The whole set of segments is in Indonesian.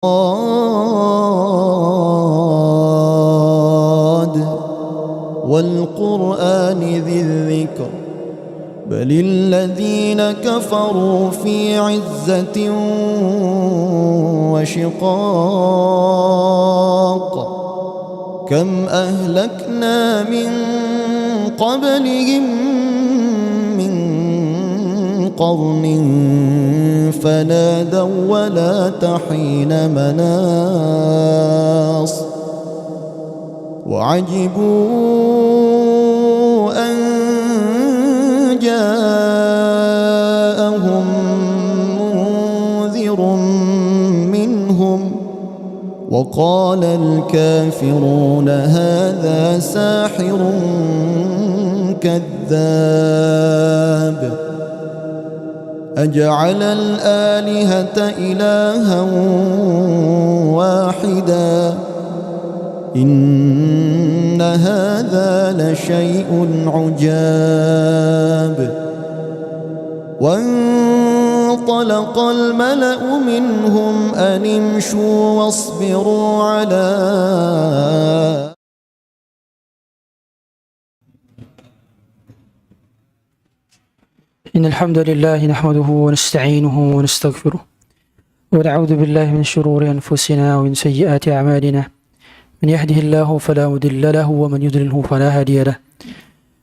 صاد والقرآن ذي الذكر بل الذين كفروا في عزة وشقاق كم أهلكنا من قبلهم من قرن فنادوا ولا تحين مناص وعجبوا أن جاءهم منذر منهم وقال الكافرون هذا ساحر كذاب أجعل الآلهة إلها واحدا إن هذا لشيء عجاب وانطلق الملأ منهم أن امشوا واصبروا على إن الحمد لله نحمده ونستعينه ونستغفره ونعوذ بالله من شرور أنفسنا ومن سيئات أعمالنا من يهده الله فلا مضل له ومن يضلله فلا هادي له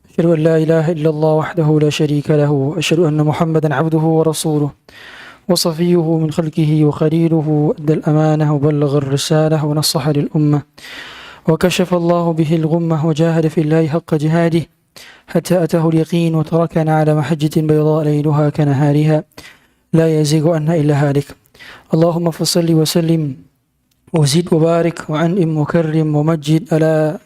أشهد أن لا إله إلا الله وحده لا شريك له وأشهد أن محمدا عبده ورسوله وصفيه من خلقه وخليله أدى الأمانة وبلغ الرسالة ونصح للأمة وكشف الله به الغمة وجاهد في الله حق جهاده حتى أتاه اليقين وتركنا على محجة بيضاء ليلها كنهارها لا يزيغ عنها إلا هالك اللهم فصل وسلم وزد وبارك وأنعم وكرم ومجد على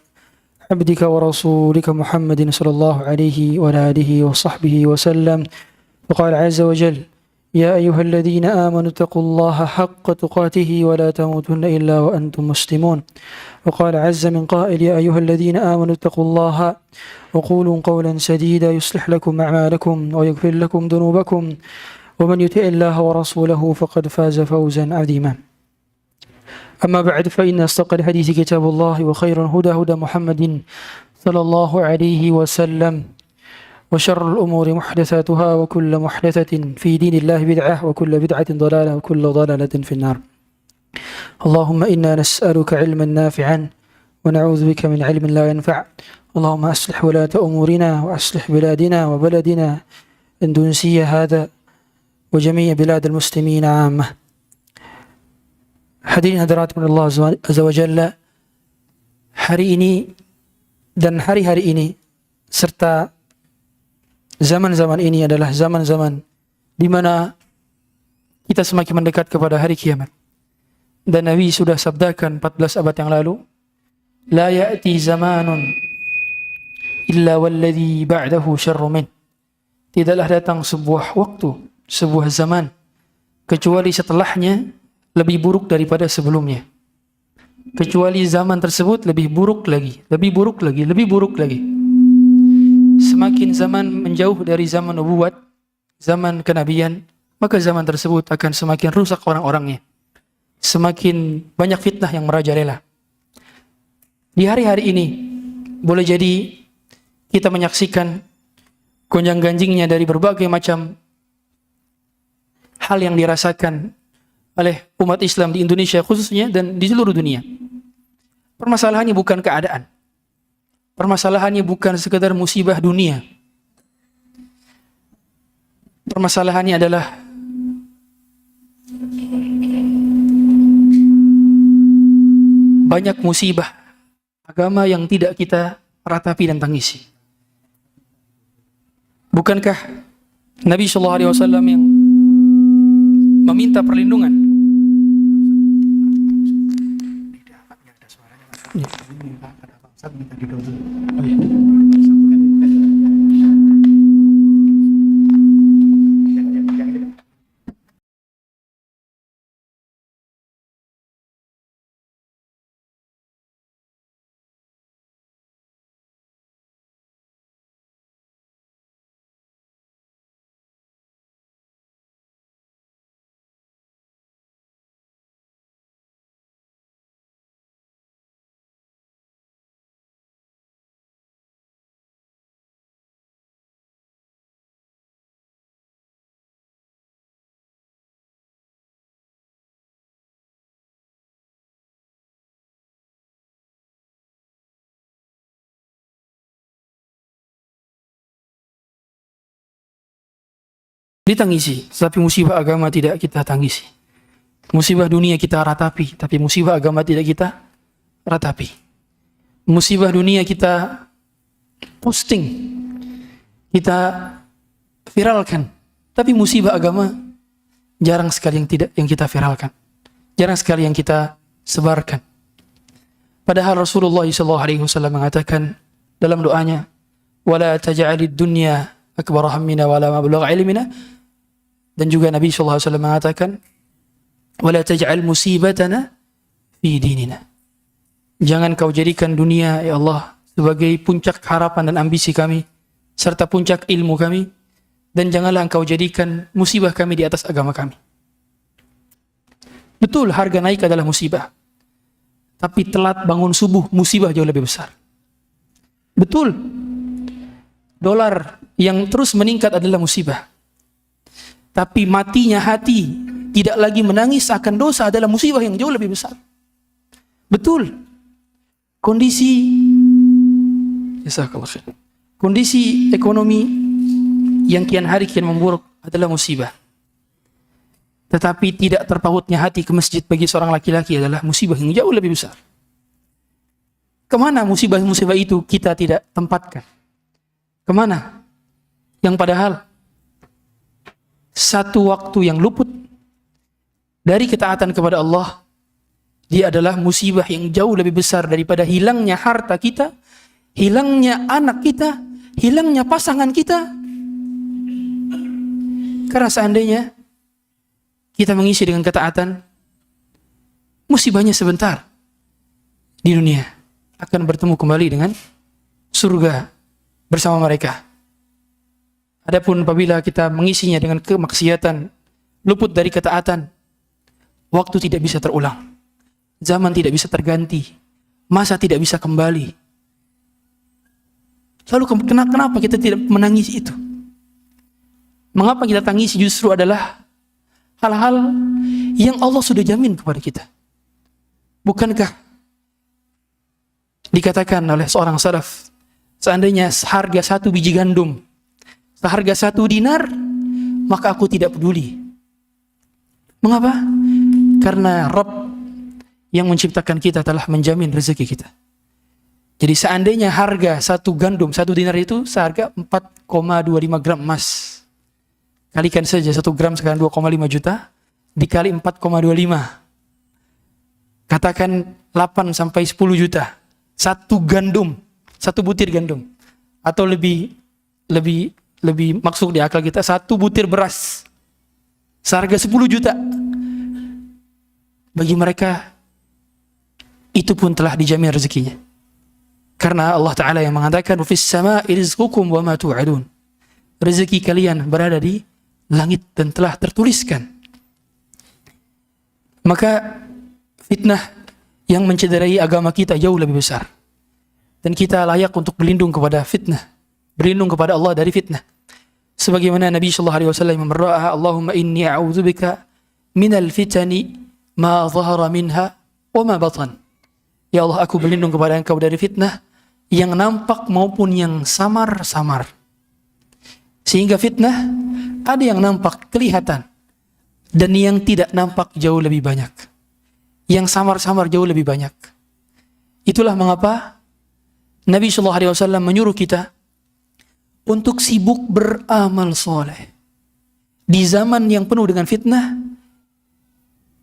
عبدك ورسولك محمد صلى الله عليه وعلى آله وصحبه وسلم وقال عز وجل يا أيها الذين آمنوا اتقوا الله حق تقاته ولا تموتن إلا وأنتم مسلمون وقال عز من قائل يا أيها الذين آمنوا اتقوا الله وقولوا قولا سديدا يصلح لكم أعمالكم ويغفر لكم ذنوبكم ومن يطع الله ورسوله فقد فاز فوزا عظيما أما بعد فإن أصدق الحديث كتاب الله وخير الهدى هدى محمد صلى الله عليه وسلم وشر الأمور محدثاتها وكل محدثة في دين الله بدعة وكل بدعة ضلالة وكل ضلالة في النار اللهم إنا نسألك علما نافعا ونعوذ بك من علم لا ينفع اللهم أصلح ولاة أمورنا وأصلح بلادنا وبلدنا إندونيسيا هذا وجميع بلاد المسلمين عامة. Hadirin hadirat Allah Azza wa Jalla, hari ini dan hari-hari ini serta zaman-zaman ini adalah zaman-zaman di mana kita semakin mendekat kepada hari kiamat. Dan Nabi sudah sabdakan 14 abad yang lalu, la ya'ti zamanun illa walladhi ba'dahu syarru min. Tidaklah datang sebuah waktu, sebuah zaman kecuali setelahnya lebih buruk daripada sebelumnya. Kecuali zaman tersebut lebih buruk lagi, lebih buruk lagi, lebih buruk lagi. Semakin zaman menjauh dari zaman nubuat, zaman kenabian, maka zaman tersebut akan semakin rusak orang-orangnya. Semakin banyak fitnah yang merajalela. Di hari-hari ini, boleh jadi kita menyaksikan gonjang-ganjingnya dari berbagai macam hal yang dirasakan oleh umat Islam di Indonesia khususnya dan di seluruh dunia. Permasalahannya bukan keadaan. Permasalahannya bukan sekadar musibah dunia. Permasalahannya adalah banyak musibah agama yang tidak kita ratapi dan tangisi. Bukankah Nabi SAW yang meminta perlindungan? ditangisi, tapi musibah agama tidak kita tangisi. Musibah dunia kita ratapi, tapi musibah agama tidak kita ratapi. Musibah dunia kita posting, kita viralkan, tapi musibah agama jarang sekali yang kita viralkan, jarang sekali yang kita sebarkan. Padahal Rasulullah SAW mengatakan dalam doanya, "Wala taj'alid dunya akbar hammina wala mablagha ilmina." Dan juga Nabi SAW mengatakan, "Wala taj'al musibatana fi dinina." Jangan kau jadikan dunia, ya Allah, sebagai puncak harapan dan ambisi kami, serta puncak ilmu kami, dan janganlah engkau jadikan musibah kami di atas agama kami. Betul, harga naik adalah musibah, tapi telat bangun subuh, musibah jauh lebih besar. Betul, dolar yang terus meningkat adalah musibah, tapi matinya hati, tidak lagi menangis akan dosa adalah musibah yang jauh lebih besar. Betul, kondisi ekonomi yang kian hari kian memburuk adalah musibah. Tetapi tidak terpautnya hati ke masjid bagi seorang laki-laki adalah musibah yang jauh lebih besar. Kemana musibah-musibah itu kita tidak tempatkan? Kemana? Yang padahal satu waktu yang luput dari ketaatan kepada Allah, dia adalah musibah yang jauh lebih besar daripada hilangnya harta kita, hilangnya anak kita, hilangnya pasangan kita. Karena seandainya kita mengisi dengan ketaatan, musibahnya sebentar di dunia, akan bertemu kembali dengan surga bersama mereka. Adapun apabila kita mengisinya dengan kemaksiatan, luput dari ketaatan, waktu tidak bisa terulang, zaman tidak bisa terganti, masa tidak bisa kembali. Lalu kenapa kita tidak menangisi itu? Mengapa kita tangisi justru adalah hal-hal yang Allah sudah jamin kepada kita. Bukankah dikatakan oleh seorang salaf, seandainya seharga 1 biji gandum, seharga 1 dinar, maka aku tidak peduli. Mengapa? Karena Rabb yang menciptakan kita telah menjamin rezeki kita. Jadi seandainya harga 1 gandum, 1 dinar itu seharga 4,25 gram emas. Kalikan saja 1 gram sekarang 2,5 juta, dikali 4,25. Katakan 8 sampai 10 juta. 1 gandum, 1 butir gandum. Atau lebih masuk di akal kita, 1 butir beras. Seharga 10 juta. Bagi mereka, itu pun telah dijamin rezekinya. Karena Allah Ta'ala yang mengatakan, "Fis sama'i rizqukum wa ma tu'adun." Rezeki kalian berada di langit dan telah tertuliskan. Maka fitnah yang mencederai agama kita jauh lebih besar. Dan kita layak untuk berlindung kepada fitnah, berlindung kepada Allah dari fitnah. Sebagaimana Nabi sallallahu alaihi wasallam berdoa, "Allahumma inni a'udzubika minal fitani ma dhahara minha wa ma batan." Ya Allah, aku berlindung kepada Engkau dari fitnah yang nampak maupun yang samar-samar. Sehingga fitnah ada yang nampak kelihatan dan yang tidak nampak jauh lebih banyak. Yang samar-samar jauh lebih banyak. Itulah mengapa Nabi sallallahu alaihi wasallam menyuruh kita untuk sibuk beramal soleh. Di zaman yang penuh dengan fitnah,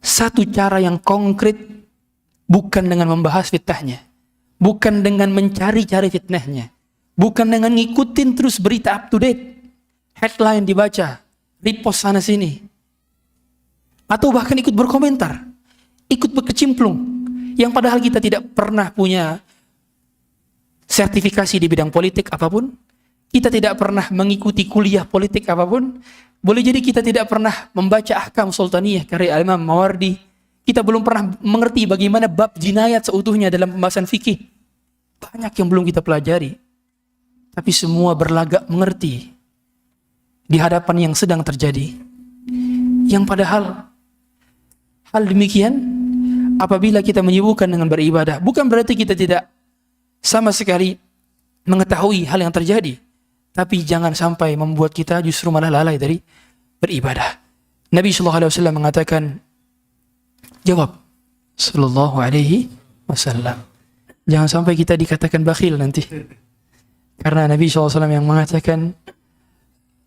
satu cara yang konkret, bukan dengan membahas fitnahnya, bukan dengan mencari-cari fitnahnya, bukan dengan ngikutin terus berita up to date, headline dibaca, repost sana sini, atau bahkan ikut berkomentar, ikut berkecimplung, yang padahal kita tidak pernah punya sertifikasi di bidang politik apapun, kita tidak pernah mengikuti kuliah politik apapun, boleh jadi kita tidak pernah membaca Ahkam Sultaniyah karya Imam Mawardi, kita belum pernah mengerti bagaimana bab jinayat seutuhnya dalam pembahasan fikih. Banyak yang belum kita pelajari, tapi semua berlagak mengerti di hadapan yang sedang terjadi. Yang padahal hal demikian, apabila kita menyibukkan dengan beribadah, bukan berarti kita tidak sama sekali mengetahui hal yang terjadi, tapi jangan sampai membuat kita justru malah lalai dari beribadah. Nabi sallallahu alaihi wasallam mengatakan, jawab sallallahu alaihi wasallam. Jangan sampai kita dikatakan bakhil nanti. Karena Nabi sallallahu alaihi wasallam yang mengatakan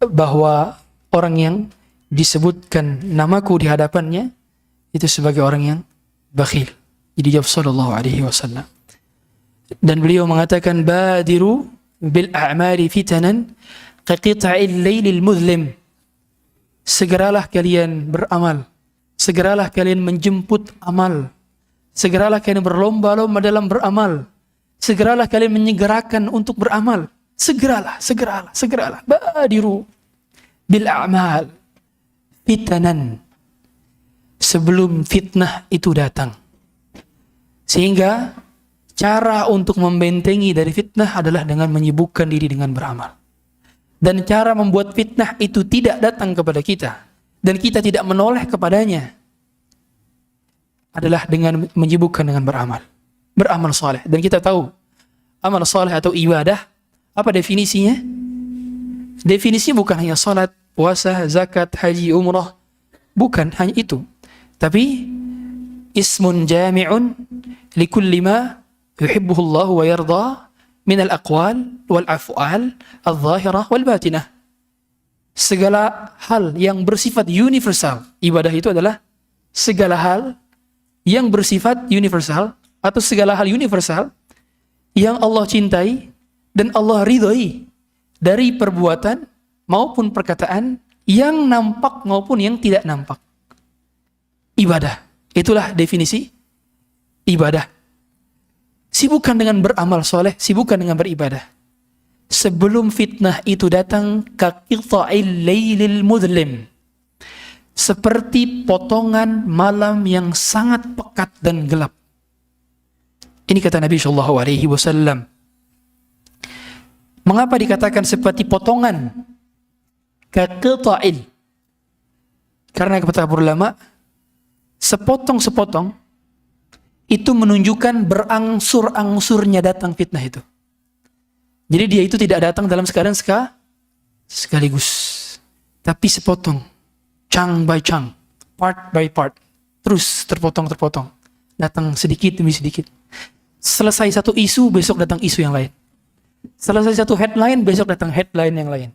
bahwa orang yang disebutkan namaku di hadapannya itu sebagai orang yang bakhil. Jadi jawab sallallahu alaihi wasallam. Dan beliau mengatakan, badiru bil a'mali fitanan qaqita'il lailil muzlim. Segeralah kalian beramal, segeralah kalian menjemput amal, segeralah kalian berlomba-lomba dalam beramal, segeralah kalian menyegerakan untuk beramal. Segeralah. Badiru bil a'mal fitanan, sebelum fitnah itu datang. Sehingga cara untuk membentengi dari fitnah adalah dengan menyibukkan diri dengan beramal. Dan cara membuat fitnah itu tidak datang kepada kita dan kita tidak menoleh kepadanya adalah dengan menyibukkan dengan beramal saleh. Dan kita tahu amal saleh atau ibadah, apa definisinya? Definisinya bukan hanya salat, puasa, zakat, haji, umrah, bukan hanya itu, tapi ismun jami'un likulli ma yuhibbuhu Allah wa yarda min al-aqwal wal af'al al-zahirah wal batinah. Segala hal yang bersifat universal. Ibadah itu adalah segala hal yang bersifat universal atau segala hal universal yang Allah cintai dan Allah ridhoi dari perbuatan maupun perkataan yang nampak maupun yang tidak nampak. Ibadah. Itulah definisi ibadah. Sibukkan dengan beramal soleh, sibukkan dengan beribadah. Sebelum fitnah itu datang, kaqita'il lailil mudlim, seperti potongan malam yang sangat pekat dan gelap. Ini kata Nabi sallallahu alaihi wasallam. Mengapa dikatakan seperti potongan? Kaqita'il. Karena kata para ulama, sepotong-sepotong itu menunjukkan berangsur-angsurnya datang fitnah itu. Jadi dia itu tidak datang dalam keadaan sekaligus, tapi sepotong, chunk by chunk, part by part, terus terpotong, datang sedikit demi sedikit. Selesai satu isu, besok datang isu yang lain. Selesai satu headline, besok datang headline yang lain.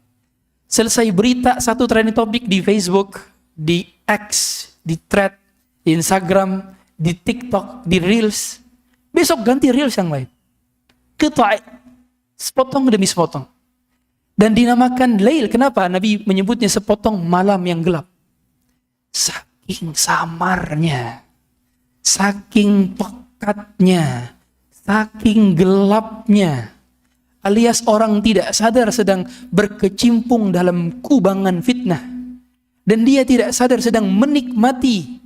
Selesai berita satu trending topic di Facebook, di X, di Thread, di Instagram, di TikTok, di Reels, besok ganti Reels yang lain. Sepotong demi sepotong. Dan dinamakan lail. Kenapa Nabi menyebutnya sepotong malam yang gelap? Saking samarnya, saking pekatnya, saking gelapnya, alias orang tidak sadar sedang berkecimpung dalam kubangan fitnah, dan dia tidak sadar sedang menikmati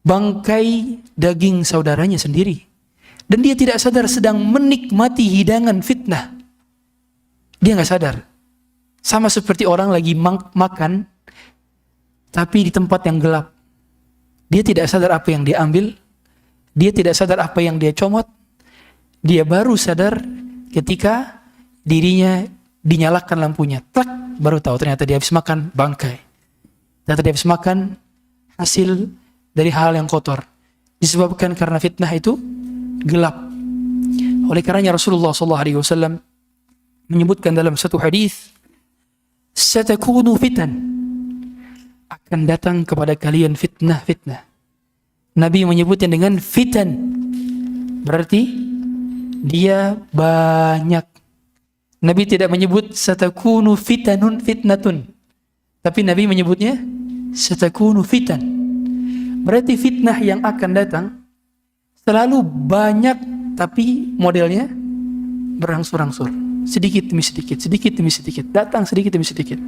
bangkai daging saudaranya sendiri, dan dia tidak sadar sedang menikmati hidangan fitnah. Dia nggak sadar. Sama seperti orang lagi makan tapi di tempat yang gelap. Dia tidak sadar apa yang dia ambil, dia tidak sadar apa yang dia comot. Dia baru sadar ketika dirinya dinyalakan lampunya, plak, baru tahu ternyata dia habis makan bangkai, ternyata dia habis makan hasil dari hal yang kotor, disebabkan karena fitnah itu gelap. Oleh karenanya Rasulullah SAW menyebutkan dalam satu hadis, satakunu fitan, akan datang kepada kalian fitnah. Nabi menyebutnya dengan fitan, berarti dia banyak. Nabi tidak menyebut satakunu fitnatun, tapi Nabi menyebutnya satakunu fitan. Berarti fitnah yang akan datang selalu banyak, tapi modelnya berangsur-angsur, sedikit demi sedikit, datang sedikit demi sedikit.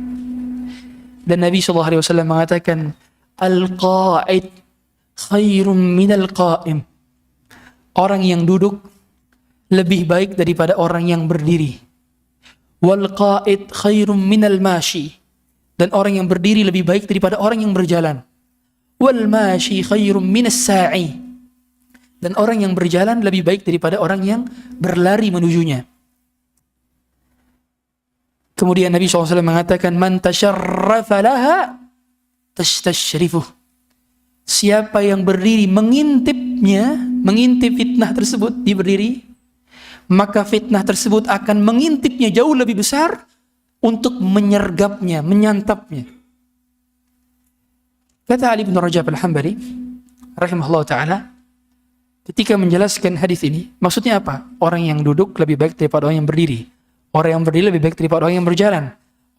Dan Nabi SAW mengatakan, al-qa'id khairum minal qa'im. Orang yang duduk lebih baik daripada orang yang berdiri. Wal qa'id khairum minal mashi. Dan orang yang berdiri lebih baik daripada orang yang berjalan. Wal mashi khairum minas sa'i. Dan orang yang berjalan lebih baik daripada orang yang berlari menujunya. Kemudian Nabi SAW mengatakan, man tasyarrafa laha tastashrifuh. Siapa yang berdiri mengintip fitnah tersebut, dia berdiri, maka fitnah tersebut akan mengintipnya jauh lebih besar untuk menyergapnya, menyantapnya. Kata Ali bin Rajab Al-Hambali rahimahullah ta'ala, ketika menjelaskan hadis ini, maksudnya apa? Orang yang duduk lebih baik daripada orang yang berdiri. Orang yang berdiri lebih baik daripada orang yang berjalan.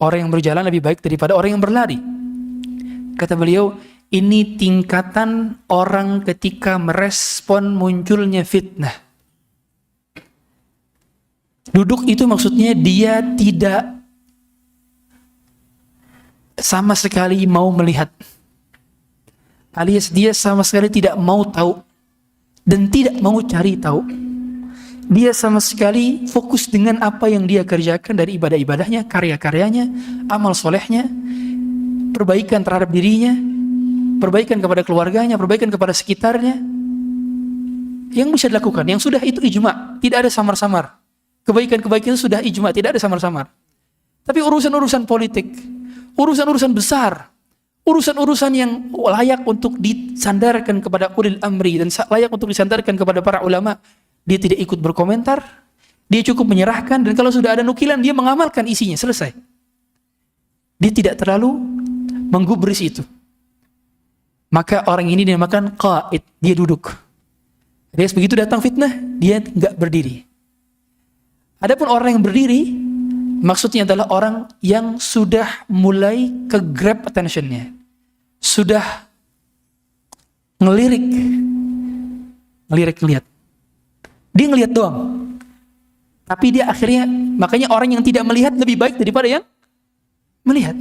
Orang yang berjalan lebih baik daripada orang yang berlari. Kata beliau, ini tingkatan orang ketika merespon munculnya fitnah. Duduk itu maksudnya dia tidak sama sekali mau melihat, alias dia sama sekali tidak mau tahu dan tidak mau cari tahu. Dia sama sekali fokus dengan apa yang dia kerjakan dari ibadah-ibadahnya, karya-karyanya, amal solehnya, perbaikan terhadap dirinya, perbaikan kepada keluarganya, perbaikan kepada sekitarnya. Yang bisa dilakukan, yang sudah itu ijma, tidak ada samar-samar. Kebaikan-kebaikan itu sudah ijma, tidak ada samar-samar. Tapi urusan-urusan politik, urusan-urusan besar, urusan-urusan yang layak untuk disandarkan kepada ulil amri dan layak untuk disandarkan kepada para ulama, dia tidak ikut berkomentar, dia cukup menyerahkan, dan kalau sudah ada nukilan, dia mengamalkan isinya, selesai. Dia tidak terlalu menggubris itu. Maka orang ini dinamakan qa'id, dia duduk. Dia begitu datang fitnah, dia enggak berdiri. Adapun orang yang berdiri, maksudnya adalah orang yang sudah mulai ke grab attention-nya. Sudah ngelirik lihat. Dia ngelihat doang. Tapi dia akhirnya, makanya orang yang tidak melihat lebih baik daripada yang melihat.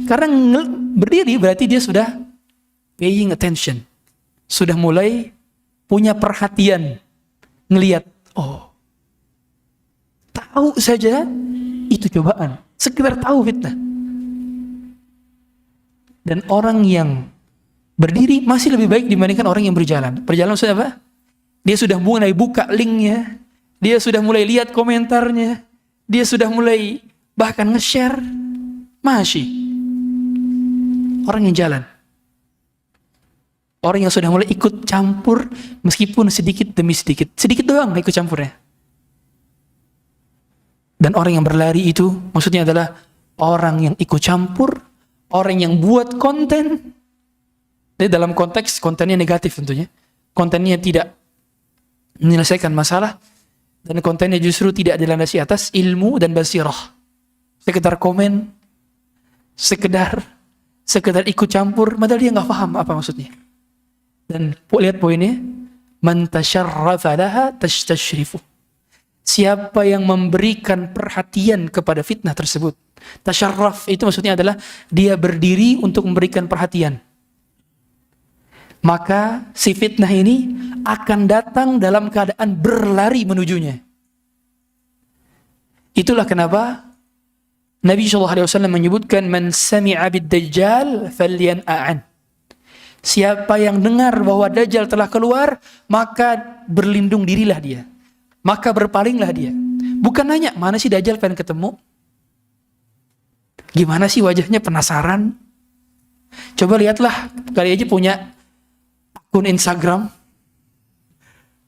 Karena berdiri berarti dia sudah paying attention. Sudah mulai punya perhatian. Ngelihat, oh, tahu saja itu cobaan. Sekedar tahu fitnah. Dan orang yang berdiri masih lebih baik dibandingkan orang yang berjalan. Berjalan sudah apa? Dia sudah mulai buka linknya. Dia sudah mulai lihat komentarnya. Dia sudah mulai bahkan nge-share. Masih. Orang yang jalan. Orang yang sudah mulai ikut campur meskipun sedikit demi sedikit. Sedikit doang ikut campurnya. Dan orang yang berlari itu maksudnya adalah orang yang ikut campur, orang yang buat konten. Jadi dalam konteks kontennya negatif tentunya. Kontennya tidak menyelesaikan masalah dan kontennya justru tidak dilandasi atas ilmu dan basirah. Sekedar komen, sekedar ikut campur, padahal dia nggak paham apa maksudnya. Dan lihat poinnya, man tasyarrafa laha tastashrifu. Siapa yang memberikan perhatian kepada fitnah tersebut. Tasyarraf itu maksudnya adalah dia berdiri untuk memberikan perhatian. Maka si fitnah ini akan datang dalam keadaan berlari menujunya. Itulah kenapa Nabi SAW menyebutkan man sami'a bid-dajjal falyan'an. Siapa yang dengar bahwa Dajjal telah keluar, maka berlindung dirilah dia. Maka berpalinglah dia. Bukan nanya, mana sih Dajjal pengen ketemu? Gimana sih wajahnya, penasaran? Coba lihatlah, kali aja punya akun Instagram.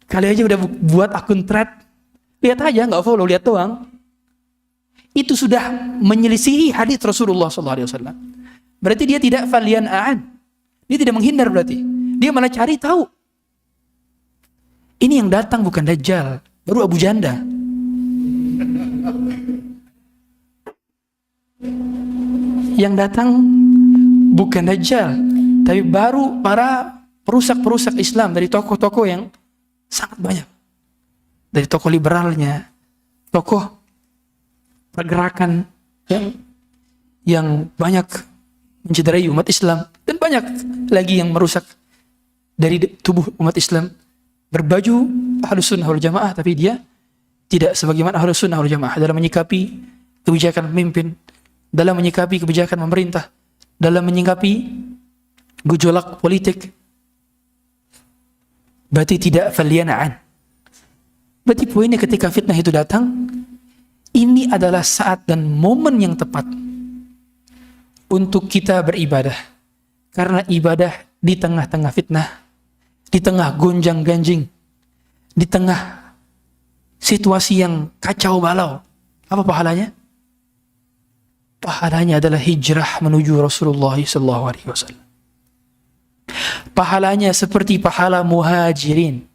Kali aja udah buat akun thread. Lihat aja, gak follow, lihat doang. Itu sudah menyelisihi hadits Rasulullah SAW. Berarti dia tidak falyan'an. Dia tidak menghindar berarti. Dia malah cari tahu. Ini yang datang bukan Dajjal, baru Abu Janda. Yang datang bukan Dajjal, tapi baru para perusak-perusak Islam dari tokoh-tokoh yang sangat banyak. Dari tokoh liberalnya, tokoh pergerakan yang banyak mencederai umat Islam, dan banyak lagi yang merusak dari tubuh umat Islam. Berbaju Ahlus Sunnah wal Jamaah, tapi dia tidak sebagaimana Ahlus Sunnah wal Jamaah dalam menyikapi kebijakan pemimpin, dalam menyikapi kebijakan pemerintah, dalam menyikapi gejolak politik. Berarti tidak falyan'an. Berarti poinnya ketika fitnah itu datang, ini ini adalah saat dan momen yang tepat untuk kita beribadah. Karena ibadah di tengah-tengah fitnah, di tengah gonjang-ganjing, di tengah situasi yang kacau balau. Apa pahalanya? Pahalanya adalah hijrah menuju Rasulullah SAW. Pahalanya seperti pahala muhajirin.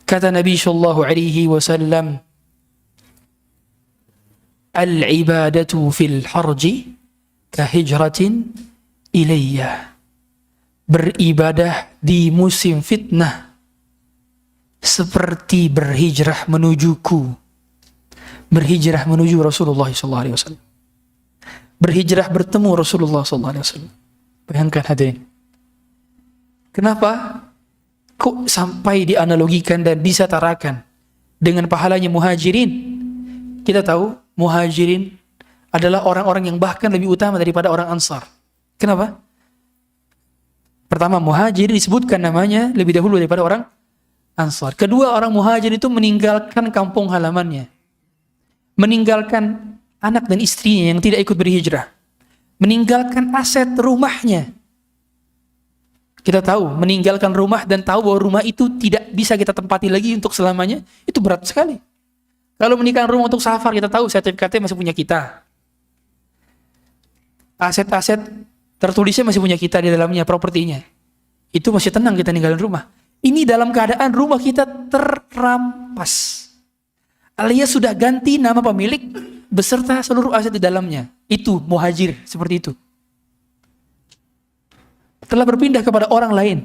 Kata Nabi SAW, al-ibadatu fil harji kahijratin ilayya. Beribadah di musim fitnah seperti berhijrah menujuku. Berhijrah menuju Rasulullah SAW. Berhijrah bertemu Rasulullah SAW. Bayangkan hadirin. Kenapa kok sampai dianalogikan dan disetarakan dengan pahalanya muhajirin? Kita tahu muhajirin adalah orang-orang yang bahkan lebih utama daripada orang Ansar. Kenapa? Pertama, muhajirin disebutkan namanya lebih dahulu daripada orang Ansar. Kedua, orang muhajir itu meninggalkan kampung halamannya, meninggalkan anak dan istrinya yang tidak ikut berhijrah, meninggalkan aset rumahnya. Kita tahu, meninggalkan rumah dan tahu bahwa rumah itu tidak bisa kita tempati lagi untuk selamanya, itu berat sekali. Kalau meninggalkan rumah untuk safar, kita tahu sertifikatnya masih punya kita. Aset-aset tertulisnya masih punya kita di dalamnya, propertinya. Itu masih tenang kita ninggalin rumah. Ini dalam keadaan rumah kita terrampas, alias sudah ganti nama pemilik beserta seluruh aset di dalamnya. Itu muhajir, seperti itu. Telah berpindah kepada orang lain.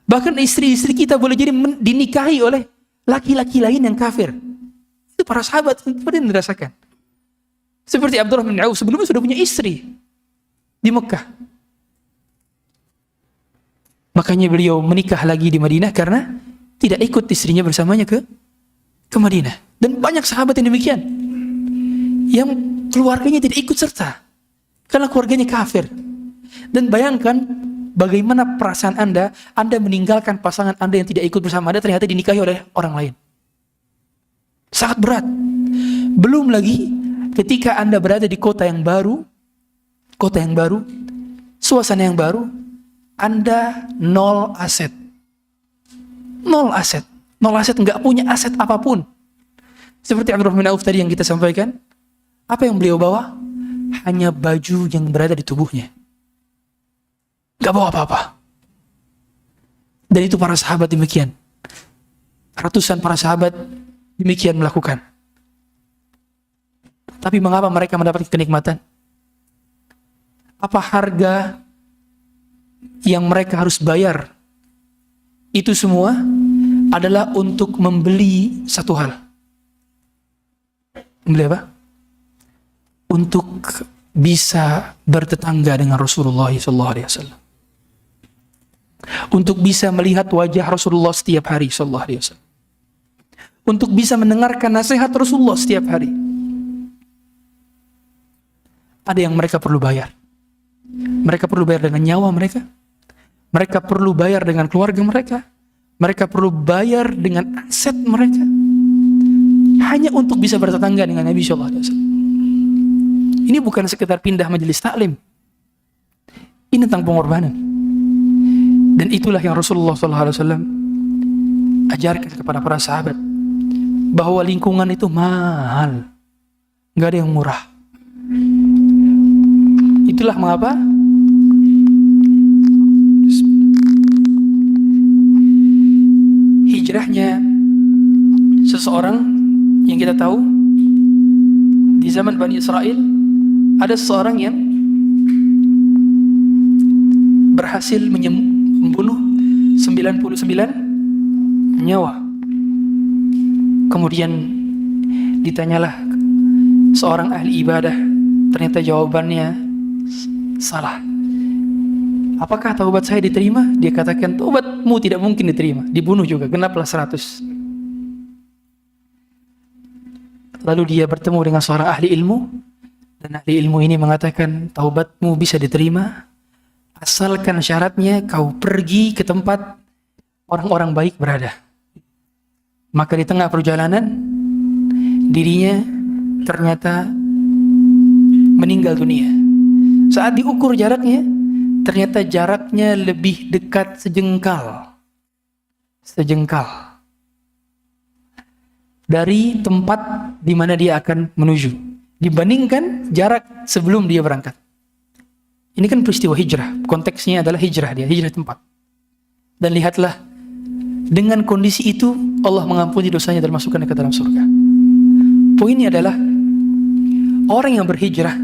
Bahkan istri-istri kita boleh jadi dinikahi oleh laki-laki lain yang kafir. Itu para sahabat seperti yang dirasakan. Seperti Abdullah bin Auf sebelumnya sudah punya istri di Mekah. Makanya beliau menikah lagi di Madinah karena tidak ikut istrinya bersamanya ke Madinah. Dan banyak sahabat yang demikian, yang keluarganya tidak ikut serta karena keluarganya kafir. Dan bayangkan bagaimana perasaan Anda meninggalkan pasangan Anda yang tidak ikut bersama Anda, ternyata dinikahi oleh orang lain. Sangat berat. Belum lagi ketika Anda berada di kota yang baru, suasana yang baru, Anda nol aset, nggak punya aset apapun. Seperti Abdurrahman bin Auf tadi yang kita sampaikan, apa yang beliau bawa? Hanya baju yang berada di tubuhnya. Gak bawa apa-apa. Dan itu para sahabat demikian. Ratusan para sahabat demikian melakukan. Tapi mengapa mereka mendapat kenikmatan? Apa harga yang mereka harus bayar? Itu semua adalah untuk membeli satu hal. Membeli apa? Untuk bisa bertetangga dengan Rasulullah SAW. Untuk bisa melihat wajah Rasulullah setiap hari SAW. Untuk bisa mendengarkan nasihat Rasulullah setiap hari. Ada yang mereka perlu bayar. Mereka perlu bayar dengan nyawa mereka. Mereka perlu bayar dengan keluarga mereka. Mereka perlu bayar dengan aset mereka. Hanya untuk bisa bertetangga dengan Nabi SAW. Ini bukan sekedar pindah majelis taklim. Ini tentang pengorbanan. Dan itulah yang Rasulullah SAW ajarkan kepada para sahabat, bahwa lingkungan itu mahal, gak ada yang murah. Itulah mengapa hijrahnya seseorang yang kita tahu di zaman Bani Israel, ada seseorang yang berhasil membunuh 99 nyawa. Kemudian ditanyalah seorang ahli ibadah, ternyata jawabannya salah. Apakah taubat saya diterima? Dia katakan, taubatmu tidak mungkin diterima. Dibunuh juga, genaplah 100. Lalu dia bertemu dengan seorang ahli ilmu, dan ahli ilmu ini mengatakan, taubatmu bisa diterima asalkan syaratnya kau pergi ke tempat orang-orang baik berada. Maka di tengah perjalanan dirinya ternyata meninggal dunia. Saat diukur jaraknya, ternyata jaraknya lebih dekat sejengkal dari tempat di mana dia akan menuju dibandingkan jarak sebelum dia berangkat. Ini kan peristiwa hijrah, konteksnya adalah hijrah tempat. Dan lihatlah, dengan kondisi itu Allah mengampuni dosanya dan masukkan ke dalam surga. Poinnya adalah orang yang berhijrah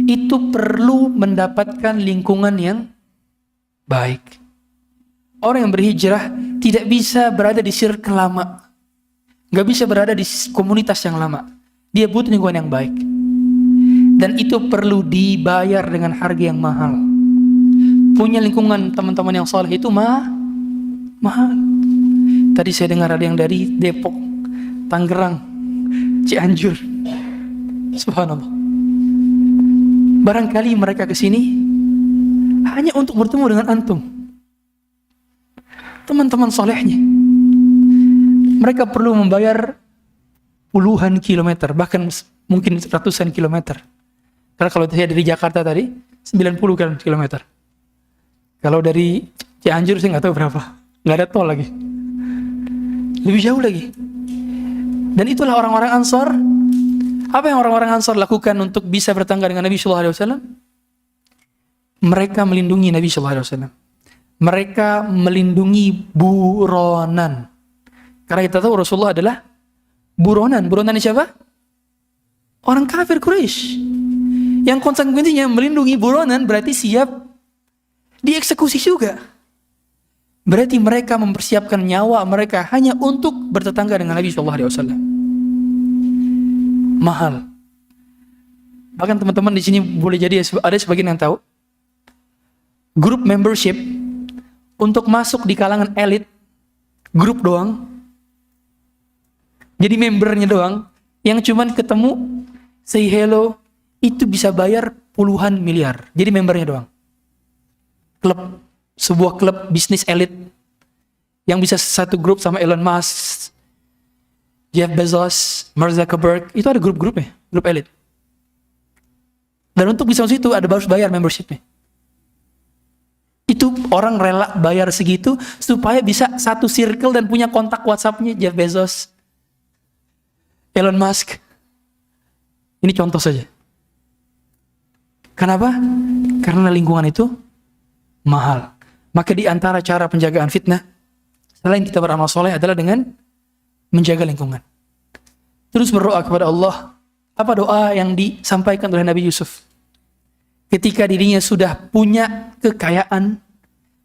itu perlu mendapatkan lingkungan yang baik. Orang yang berhijrah tidak bisa berada di circle lama, gak bisa berada di komunitas yang lama. Dia butuh lingkungan yang baik, dan itu perlu dibayar dengan harga yang mahal. Punya lingkungan teman-teman yang saleh itu mahal. Tadi saya dengar ada yang dari Depok, Tangerang, Cianjur. Subhanallah. Barangkali mereka kesini hanya untuk bertemu dengan antum, teman-teman solehnya. Mereka perlu membayar puluhan kilometer, bahkan mungkin ratusan kilometer. Karena kalau saya dari Jakarta tadi 90 kilometer. Kalau dari Cianjur saya nggak tahu berapa, nggak ada tol lagi, lebih jauh lagi. Dan itulah orang-orang Ansor. Apa yang orang-orang Ansor lakukan untuk bisa bertangga dengan Nabi Sallallahu Alaihi Wasallam? Mereka melindungi Nabi Sallallahu Alaihi Wasallam. Mereka melindungi buronan. Karena kita tahu Rasulullah adalah buronan. Buronan siapa? Orang kafir Quraisy. Yang konsekuensinya melindungi buronan berarti siap dieksekusi juga. Berarti mereka mempersiapkan nyawa mereka hanya untuk bertetangga dengan Nabi Sallallahu Alaihi Wasallam. Mahal. Bahkan teman-teman di sini boleh jadi ada sebagian yang tahu, grup membership untuk masuk di kalangan elit, grup doang, jadi membernya doang, yang cuman ketemu say hello, itu bisa bayar puluhan miliar. Jadi membernya doang. Klub, sebuah klub bisnis elit yang bisa satu grup sama Elon Musk, Jeff Bezos, Mark Zuckerberg, itu ada grup-grupnya, grup elit. Dan untuk bisa masuk itu ada harus bayar membershipnya. Itu orang rela bayar segitu supaya bisa satu circle dan punya kontak WhatsApp-nya Jeff Bezos, Elon Musk. Ini contoh saja. Kenapa? Karena lingkungan itu mahal. Maka di antara cara penjagaan fitnah, selain kita beramal soleh, adalah dengan menjaga lingkungan. Terus berdoa kepada Allah. Apa doa yang disampaikan oleh Nabi Yusuf? Ketika dirinya sudah punya kekayaan,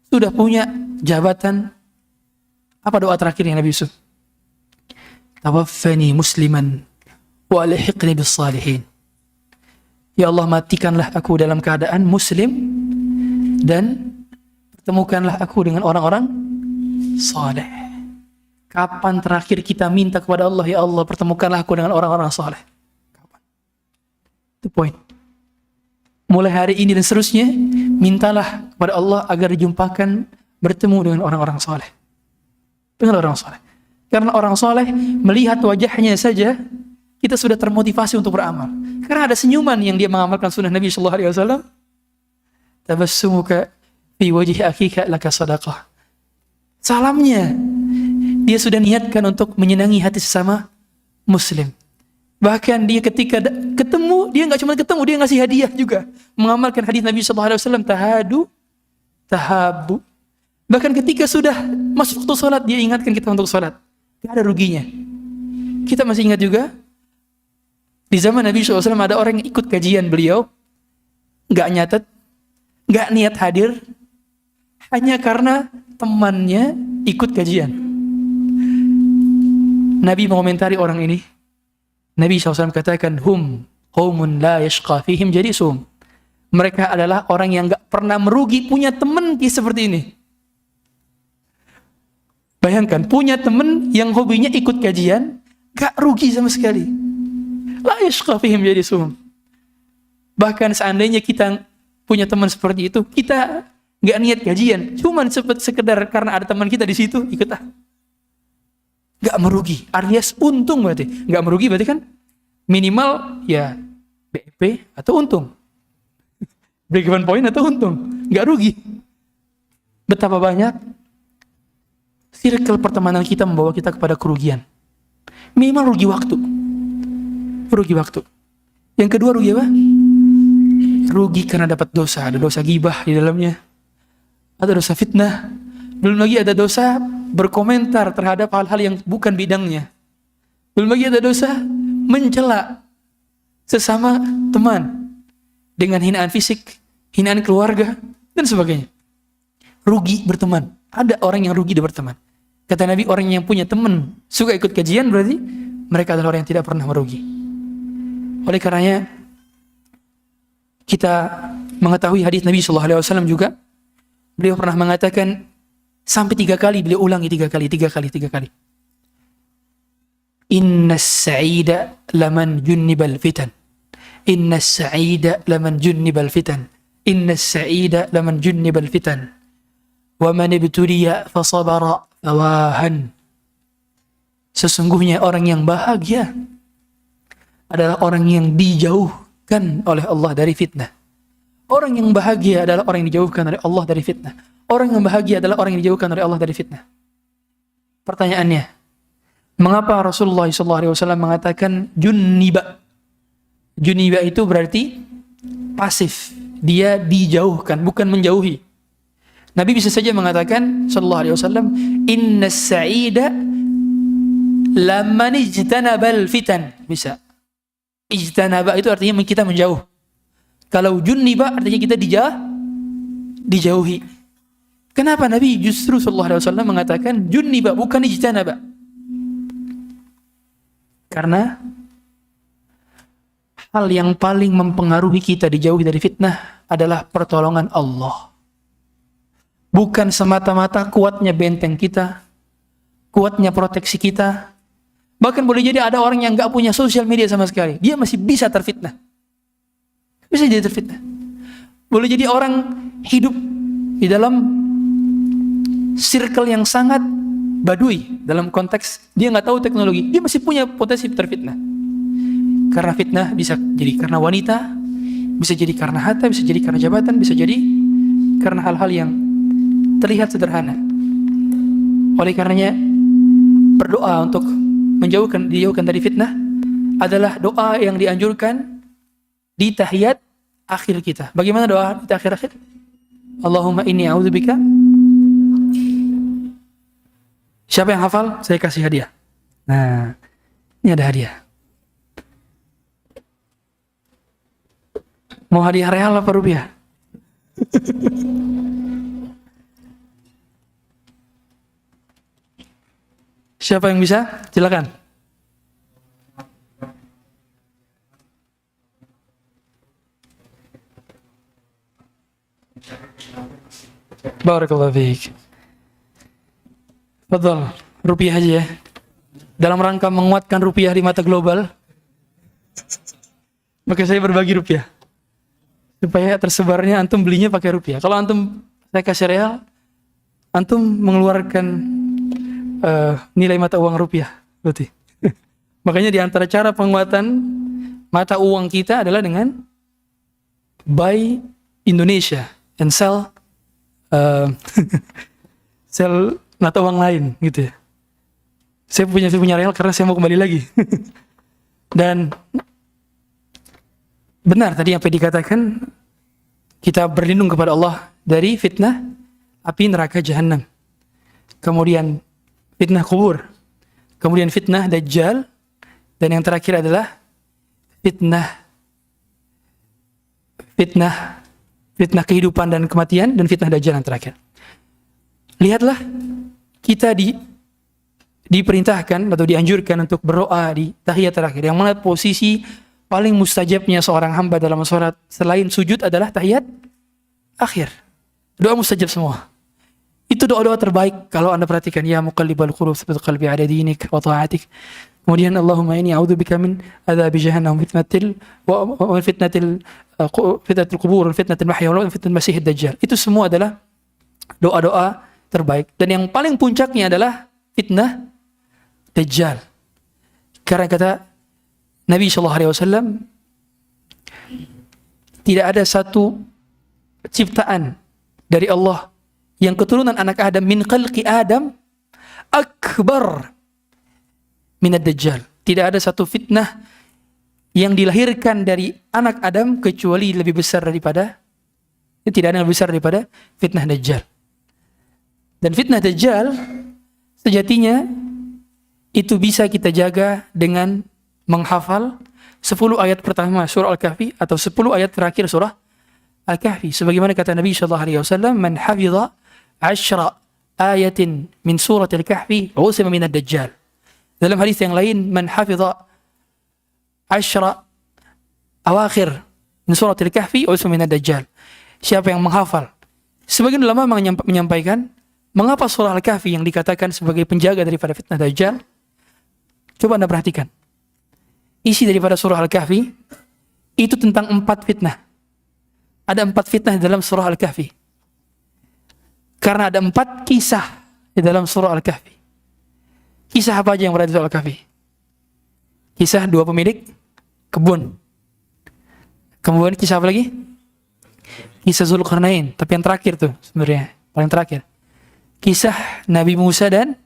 sudah punya jabatan, apa doa terakhirnya Nabi Yusuf? Tawaffani musliman wa alhiqni bis salihin. Ya Allah, matikanlah aku dalam keadaan muslim dan pertemukanlah aku dengan orang-orang saleh. Kapan terakhir kita minta kepada Allah, ya Allah, pertemukanlah aku dengan orang-orang saleh? Kapan? Itu poin. Mulai hari ini dan seterusnya, mintalah kepada Allah agar dijumpakan bertemu dengan orang-orang saleh. Dengan orang saleh. Karena orang saleh melihat wajahnya saja, kita sudah termotivasi untuk beramal. Karena ada senyuman yang dia mengamalkan sunnah Nabi Sallallahu Alaihi Wasallam. Tabassumuka fi wajhi akhika laka sadaqah. Salamnya, dia sudah niatkan untuk menyenangi hati sesama muslim. Bahkan dia ketika ketemu, dia nggak cuma ketemu, dia ngasih hadiah juga. Mengamalkan hadis Nabi Sallallahu Alaihi Wasallam, tahabu. Bahkan ketika sudah masuk waktu sholat, dia ingatkan kita untuk sholat. Gak ada ruginya. Kita masih ingat juga, di zaman Nabi SAW ada orang yang ikut kajian beliau, gak nyatet, gak niat hadir, hanya karena temannya ikut kajian. Nabi mengomentari orang ini. Nabi SAW katakan, hum qaumun la yashqa fihim jalisum. Mereka adalah orang yang gak pernah merugi, punya teman seperti ini. Bayangkan, punya teman yang hobinya ikut kajian, gak rugi sama sekali. La yashqa fihim jalisum. Bahkan seandainya kita punya teman seperti itu, kita gak niat kajian, cuman sekedar karena ada teman kita di situ, ikutlah. Nggak merugi, alias untung berarti. Nggak merugi berarti kan minimal ya BEP atau untung. Break-even point atau untung. Nggak rugi. Betapa banyak circle pertemanan kita membawa kita kepada kerugian. Minimal rugi waktu. Rugi waktu. Yang kedua rugi apa? Rugi karena dapat dosa. Ada dosa ghibah di dalamnya. Ada dosa fitnah. Belum lagi ada dosa berkomentar terhadap hal-hal yang bukan bidangnya. Belum lagi ada dosa mencela sesama teman dengan hinaan fisik, hinaan keluarga, dan sebagainya. Rugi berteman. Ada orang yang rugi berteman. Kata Nabi, orang yang punya teman suka ikut kajian berarti mereka adalah orang yang tidak pernah merugi. Oleh karenanya kita mengetahui hadis Nabi SAW juga, beliau pernah mengatakan sampai 3 kali, beliau ulangi 3 kali. Innas sa'ida laman junnibal fitan. Innas sa'ida laman junnibal fitan. Innas sa'ida laman junnibal fitan. Wa man ibtuliya fasabara fawahan. Sesungguhnya orang yang bahagia adalah orang yang dijauhkan oleh Allah dari fitnah. Orang yang bahagia adalah orang yang dijauhkan oleh Allah dari fitnah. Orang yang bahagia adalah orang yang dijauhkan oleh Allah dari fitnah. Pertanyaannya, mengapa Rasulullah SAW mengatakan junniba? Junniba itu berarti pasif. Dia dijauhkan, bukan menjauhi. Nabi bisa saja mengatakan SAW, inna sa'ida laman ijtanabal fitan. Bisa. Ijtanaba itu artinya kita menjauh. Kalau junniba artinya kita dijauhi. Kenapa Nabi justru SAW mengatakan junniba bukan ijtanaba? Karena hal yang paling mempengaruhi kita dijauhi dari fitnah adalah pertolongan Allah. Bukan semata-mata kuatnya benteng kita, kuatnya proteksi kita. Bahkan boleh jadi ada orang yang gak punya sosial media sama sekali, dia masih bisa terfitnah. Bisa jadi terfitnah. Boleh jadi orang hidup di dalam circle yang sangat badui, dalam konteks dia gak tahu teknologi, dia masih punya potensi terfitnah. Karena fitnah bisa jadi karena wanita, bisa jadi karena harta, bisa jadi karena jabatan, bisa jadi karena hal-hal yang terlihat sederhana. Oleh karenanya berdoa untuk dijauhkan dari fitnah adalah doa yang dianjurkan di tahiyat akhir kita. Bagaimana doa di akhir-akhir? Allahumma inni a'udzubika. Siapa yang hafal? Saya kasih hadiah. Nah, ini ada hadiah. Mau hadiah real apa rupiah? Siapa yang bisa? Silakan. Barakallahu fiik. Betul, rupiah aja ya. Dalam rangka menguatkan rupiah di mata global, maka saya berbagi rupiah. Supaya tersebarnya antum belinya pakai rupiah. Kalau antum saya kasih real, antum mengeluarkan nilai mata uang rupiah, berarti. Makanya di antara cara penguatan mata uang kita adalah dengan buy Indonesia and sell sell mata uang lain, gitu ya. Saya punya real karena saya mau kembali lagi. Dan benar tadi apa yang dikatakan, kita berlindung kepada Allah dari fitnah api neraka jahanam. Kemudian fitnah kubur, kemudian fitnah dajjal, dan yang terakhir adalah fitnah kehidupan dan kematian, dan fitnah dajjal yang terakhir. Lihatlah, kita diperintahkan atau dianjurkan untuk berdoa di tahiyat terakhir, yang mana posisi paling mustajabnya seorang hamba dalam sholat selain sujud adalah tahiyat akhir. Doa mustajab semua. Itu doa-doa terbaik kalau Anda perhatikan, ya muqallibal qulub tsabbit qalbi ala dinik wa ta'atik. Kemudian Allahumma inni a'udzubika min adzabi jahannam fitnatil qubur, fitnatil mahya wal fitnatil masiihid dajjal. Itu semua adalah doa-doa terbaik, dan yang paling puncaknya adalah fitnah Dajjal. Karena kata Nabi SAW, tidak ada satu ciptaan dari Allah yang keturunan anak Adam min khalqi Adam akbar minad Dajjal. Tidak ada satu fitnah yang dilahirkan dari anak Adam kecuali lebih besar daripada, tidak ada yang lebih besar daripada fitnah Dajjal. Dan fitnah Dajjal sejatinya itu bisa kita jaga dengan menghafal 10 ayat pertama surah Al-Kahfi atau 10 ayat terakhir surah Al-Kahfi. Sebagaimana kata Nabi SAW, man hafidha 10 ayatin min surat Al-Kahfi usima minad Dajjal. Dalam hadis yang lain, man hafidha 10 awakhir min surat Al-Kahfi usima minad Dajjal. Siapa yang menghafal? Sebagian ulama menyampaikan, mengapa surah Al-Kahfi yang dikatakan sebagai penjaga daripada fitnah Dajjal? Coba Anda perhatikan. Isi daripada surah Al-Kahfi itu tentang 4 fitnah. Ada 4 fitnah di dalam surah Al-Kahfi. Karena ada 4 kisah di dalam surah Al-Kahfi. Kisah apa aja yang berada di surah Al-Kahfi? Kisah 2 pemilik kebun. Kemudian kisah apa lagi? Kisah Zulkarnain, tapi yang terakhir tuh sebenarnya, paling terakhir. Kisah Nabi Musa dan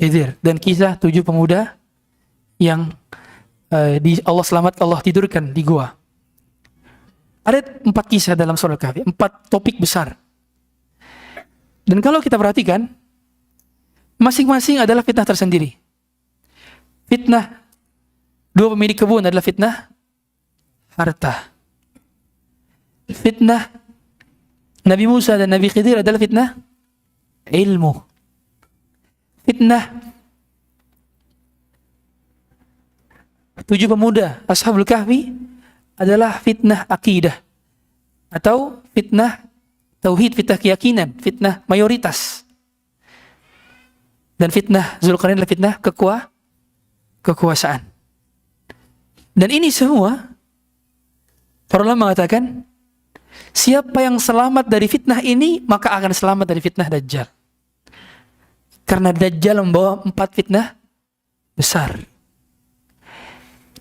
Khidir, dan kisah 7 pemuda yang Allah tidurkan di gua. Ada 4 kisah dalam surah Al-Kahfi, 4 topik besar. Dan kalau kita perhatikan, masing-masing adalah fitnah tersendiri. Fitnah 2 pemilik kebun adalah fitnah harta. Fitnah Nabi Musa dan Nabi Khidir adalah fitnah ilmu. Fitnah 7 pemuda Ashabul Kahfi adalah fitnah akidah atau fitnah tauhid, fitnah keyakinan, fitnah mayoritas. Dan fitnah Zulkarnain adalah fitnah kekuasaan. Dan ini semua para ulama mengatakan, siapa yang selamat dari fitnah ini maka akan selamat dari fitnah Dajjal. Karena Dajjal membawa 4 fitnah besar.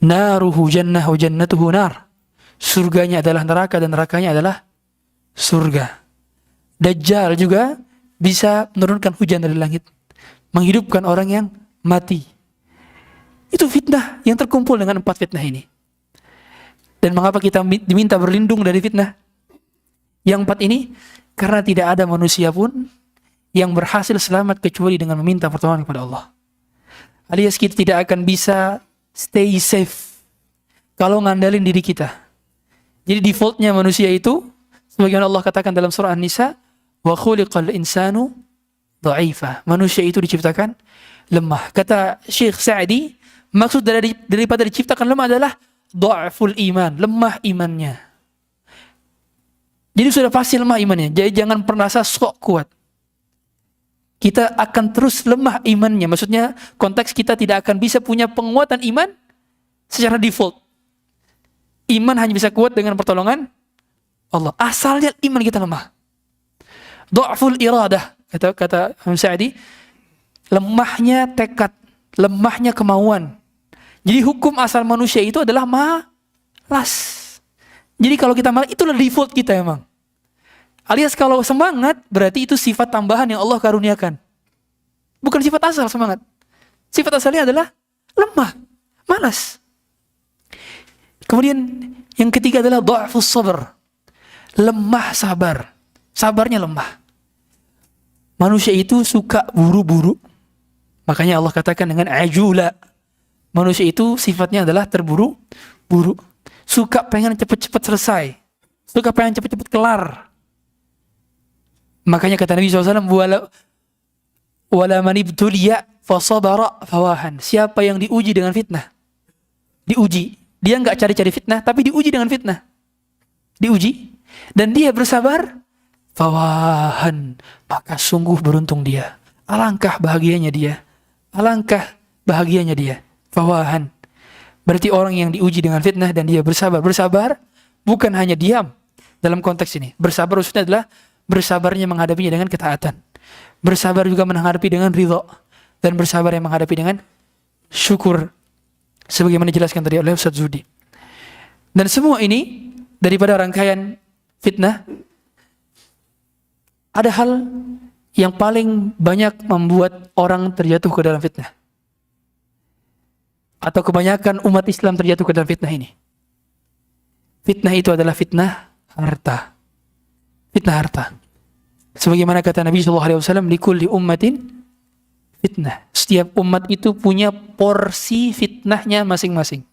Naruhu jannah wa jannatuhu nar. Surganya adalah neraka dan nerakanya adalah surga. Dajjal juga bisa menurunkan hujan dari langit, menghidupkan orang yang mati. Itu fitnah yang terkumpul dengan 4 fitnah ini. Dan mengapa kita diminta berlindung dari fitnah yang 4 ini? Karena tidak ada manusia pun yang berhasil selamat kecuali dengan meminta pertolongan kepada Allah. Alias kita tidak akan bisa stay safe kalau ngandalin diri kita. Jadi defaultnya manusia itu, sebagaimana Allah katakan dalam surah An-Nisa, wa khuliqal insanu dha'ifa. Manusia itu diciptakan lemah. Kata Syekh Sa'di, maksud daripada diciptakan lemah adalah dha'ful iman, lemah imannya. Jadi sudah pasti lemah imannya. Jadi jangan pernah sok kuat. Kita akan terus lemah imannya. Maksudnya konteks kita tidak akan bisa punya penguatan iman secara default. Iman hanya bisa kuat dengan pertolongan Allah. Asalnya iman kita lemah. Dha'ful iradah, kata Imam Sa'di, lemahnya tekad, lemahnya kemauan. Jadi hukum asal manusia itu adalah malas. Jadi kalau kita malas, itulah default kita emang. Alias kalau semangat, berarti itu sifat tambahan yang Allah karuniakan. Bukan sifat asal semangat. Sifat asalnya adalah lemah, malas. Kemudian yang ketiga adalah dha'fus sabr. Lemah sabar. Sabarnya lemah. Manusia itu suka buru-buru. Makanya Allah katakan dengan ajula. Manusia itu sifatnya adalah terburu-buru. Suka pengen cepat-cepat selesai. Suka pengen cepat-cepat kelar. Makanya kata Nabi SAW, wala manibtuliya fasabara fawahan. Siapa yang diuji dengan fitnah, diuji. Dia enggak cari-cari fitnah, tapi diuji dengan fitnah. Diuji. Dan dia bersabar, fawahan. Maka sungguh beruntung dia. Alangkah bahagianya dia. Alangkah bahagianya dia. Fawahan. Berarti orang yang diuji dengan fitnah dan dia bersabar. Bersabar bukan hanya diam dalam konteks ini. Bersabar maksudnya adalah bersabarnya menghadapinya dengan ketaatan. Bersabar juga menghadapi dengan ridha. dan bersabar yang menghadapi dengan syukur, sebagaimana dijelaskan tadi oleh Ustaz Zudi. Dan semua ini daripada rangkaian fitnah, ada hal yang paling banyak membuat orang terjatuh ke dalam fitnah, atau kebanyakan umat Islam terjatuh ke dalam fitnah ini. Fitnah itu adalah fitnah harta. Fitnah harta. Sebagaimana kata Nabi SAW, likulli ummatin fitnah. Setiap umat itu punya porsi fitnahnya masing-masing.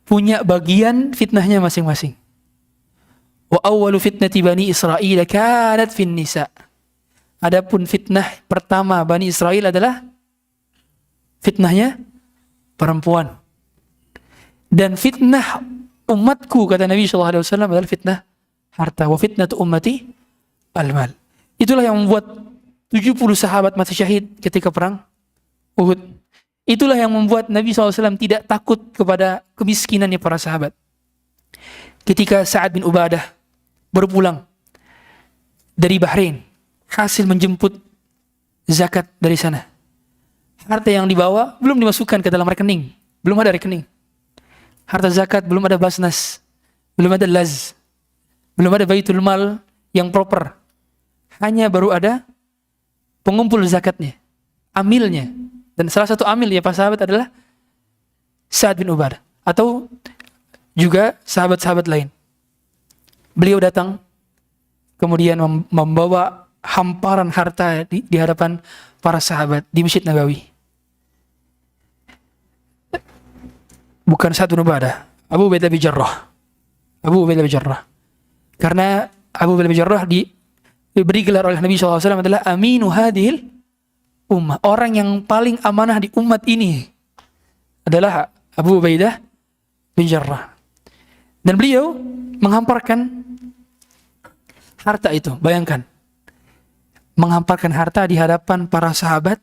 Punya bagian fitnahnya masing-masing. Wa awwalu fitnati Bani Israil kanat fin nisa. Adapun fitnah pertama Bani Israel adalah fitnahnya perempuan. Dan fitnah umatku, kata Nabi SAW, adalah fitnah harta. Wa fitnatu ummati al-mal. Itulah yang membuat 70 sahabat mati syahid ketika perang Uhud. Itulah yang membuat Nabi SAW tidak takut kepada kemiskinannya para sahabat. Ketika Sa'ad bin Ubadah baru pulang dari Bahrain, hasil menjemput zakat dari sana, harta yang dibawa belum dimasukkan ke dalam rekening, belum ada rekening. Harta zakat belum ada basnas, belum ada laz, belum ada baitul mal yang proper. Hanya baru ada pengumpul zakatnya, amilnya. Dan salah satu amil ya para sahabat adalah Sa'ad bin Ubadah atau juga sahabat-sahabat lain. Beliau datang kemudian membawa hamparan harta di hadapan para sahabat di Masjid Nabawi. Bukan Sa'ad bin Ubadah, Abu Ubaidah bin Jarrah. Abu Ubaidah bin Jarrah. Karena Abu Ubaidah bin Jarrah diberi gelar oleh Nabi SAW adalah aminu hadhil ummah. Orang yang paling amanah di umat ini adalah Abu Ubaidah bin Jarrah. Dan beliau menghamparkan harta itu. Bayangkan, menghamparkan harta di hadapan para sahabat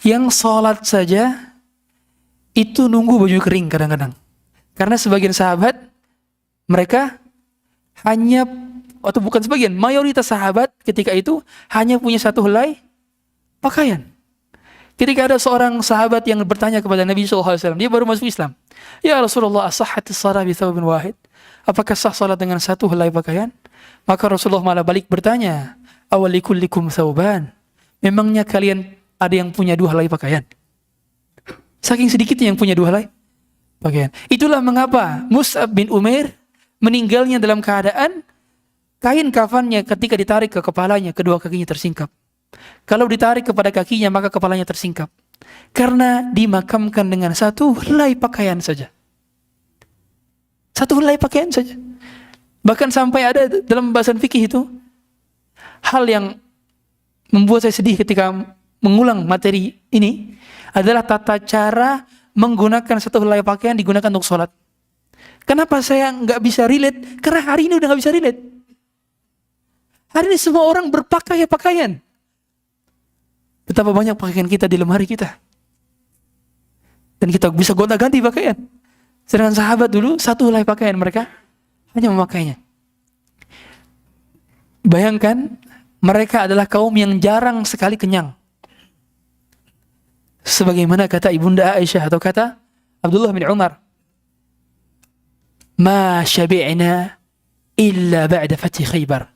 yang sholat saja itu nunggu baju kering kadang-kadang. Karena sebagian sahabat, mereka hanya, atau bukan sebagian, mayoritas sahabat ketika itu hanya punya satu helai pakaian. Ketika ada seorang sahabat yang bertanya kepada Nabi SAW, dia baru masuk Islam. Ya Rasulullah, as-sahhatis salah bi thawbin wahid? Apakah sah salat dengan satu helai pakaian? Maka Rasulullah malah balik bertanya, awalikullikum thawban? Memangnya kalian ada yang punya dua helai pakaian? Saking sedikitnya yang punya dua helai pakaian. Itulah mengapa Mus'ab bin Umair meninggalnya dalam keadaan kain kafannya ketika ditarik ke kepalanya, kedua kakinya tersingkap. Kalau ditarik kepada kakinya, maka kepalanya tersingkap. Karena dimakamkan dengan satu helai pakaian saja. Satu helai pakaian saja. Bahkan sampai ada dalam bahasan fikih itu, hal yang membuat saya sedih ketika mengulang materi ini, adalah tata cara menggunakan satu helai pakaian digunakan untuk sholat. Kenapa saya nggak bisa relate? Karena hari ini udah nggak bisa relate. Hari ini semua orang berpakaian. Betapa banyak pakaian kita di lemari kita. Dan kita bisa gonta-ganti pakaian. Sedangkan sahabat dulu, satu helai pakaian mereka hanya memakainya. Bayangkan, mereka adalah kaum yang jarang sekali kenyang. Sebagaimana kata Ibunda Aisyah atau kata Abdullah bin Umar, Ma syabi'na illa ba'da fathi Khaybar.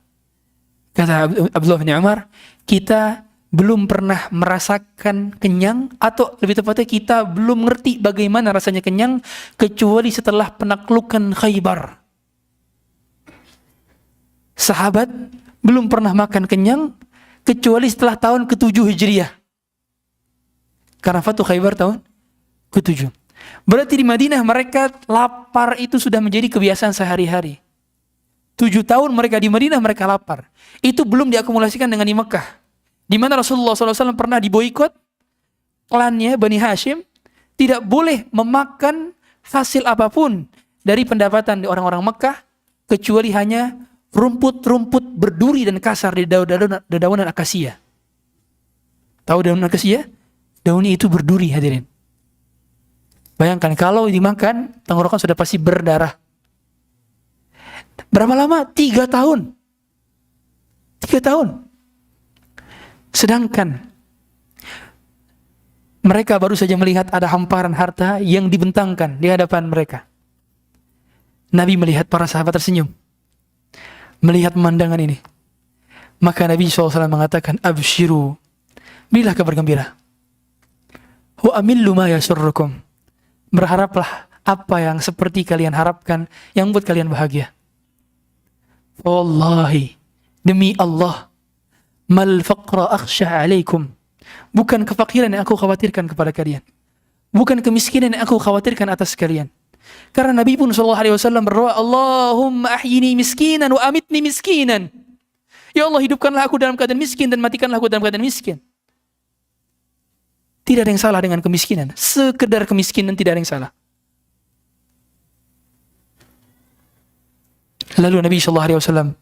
Kata Abdullah bin Umar, kita belum pernah merasakan kenyang, atau lebih tepatnya kita belum ngerti bagaimana rasanya kenyang kecuali setelah penaklukan Khaybar. Sahabat belum pernah makan kenyang kecuali setelah tahun ke-7 Hijriah. Karena Fatu Khaybar tahun ke-7. Berarti di Madinah mereka lapar itu sudah menjadi kebiasaan sehari-hari. 7 tahun mereka di Madinah mereka lapar. Itu belum diakumulasikan dengan di Mekah, di mana Rasulullah SAW pernah diboikot, klannya Bani Hashim tidak boleh memakan hasil apapun dari pendapatan di orang-orang Mekah kecuali hanya rumput-rumput berduri dan kasar di dedaunan akasia. Tahu daun akasia? Daunnya itu berduri, hadirin. Bayangkan kalau dimakan, tenggorokan sudah pasti berdarah. Berapa lama? 3 tahun. 3 tahun. Sedangkan Mereka baru saja melihat ada hamparan harta yang dibentangkan di hadapan mereka. Nabi melihat para sahabat tersenyum, melihat pemandangan ini. Maka Nabi SAW mengatakan, abshiru, berilah kabar gembira. Wa amillu ma yasurrukum, berharaplah apa yang seperti kalian harapkan, yang membuat kalian bahagia. Wallahi, demi Allah, mal faqra akhsha alaikum, bukan kefakiran yang aku khawatirkan kepada kalian, bukan kemiskinan yang aku khawatirkan atas kalian. Karena Nabi pun SAW berdoa, Allahumma ahyini miskinan wa amitni miskinan. Ya Allah, hidupkanlah aku dalam keadaan miskin dan matikanlah aku dalam keadaan miskin. Tidak ada yang salah dengan kemiskinan. Sekedar kemiskinan tidak ada yang salah. Lalu Nabi SAW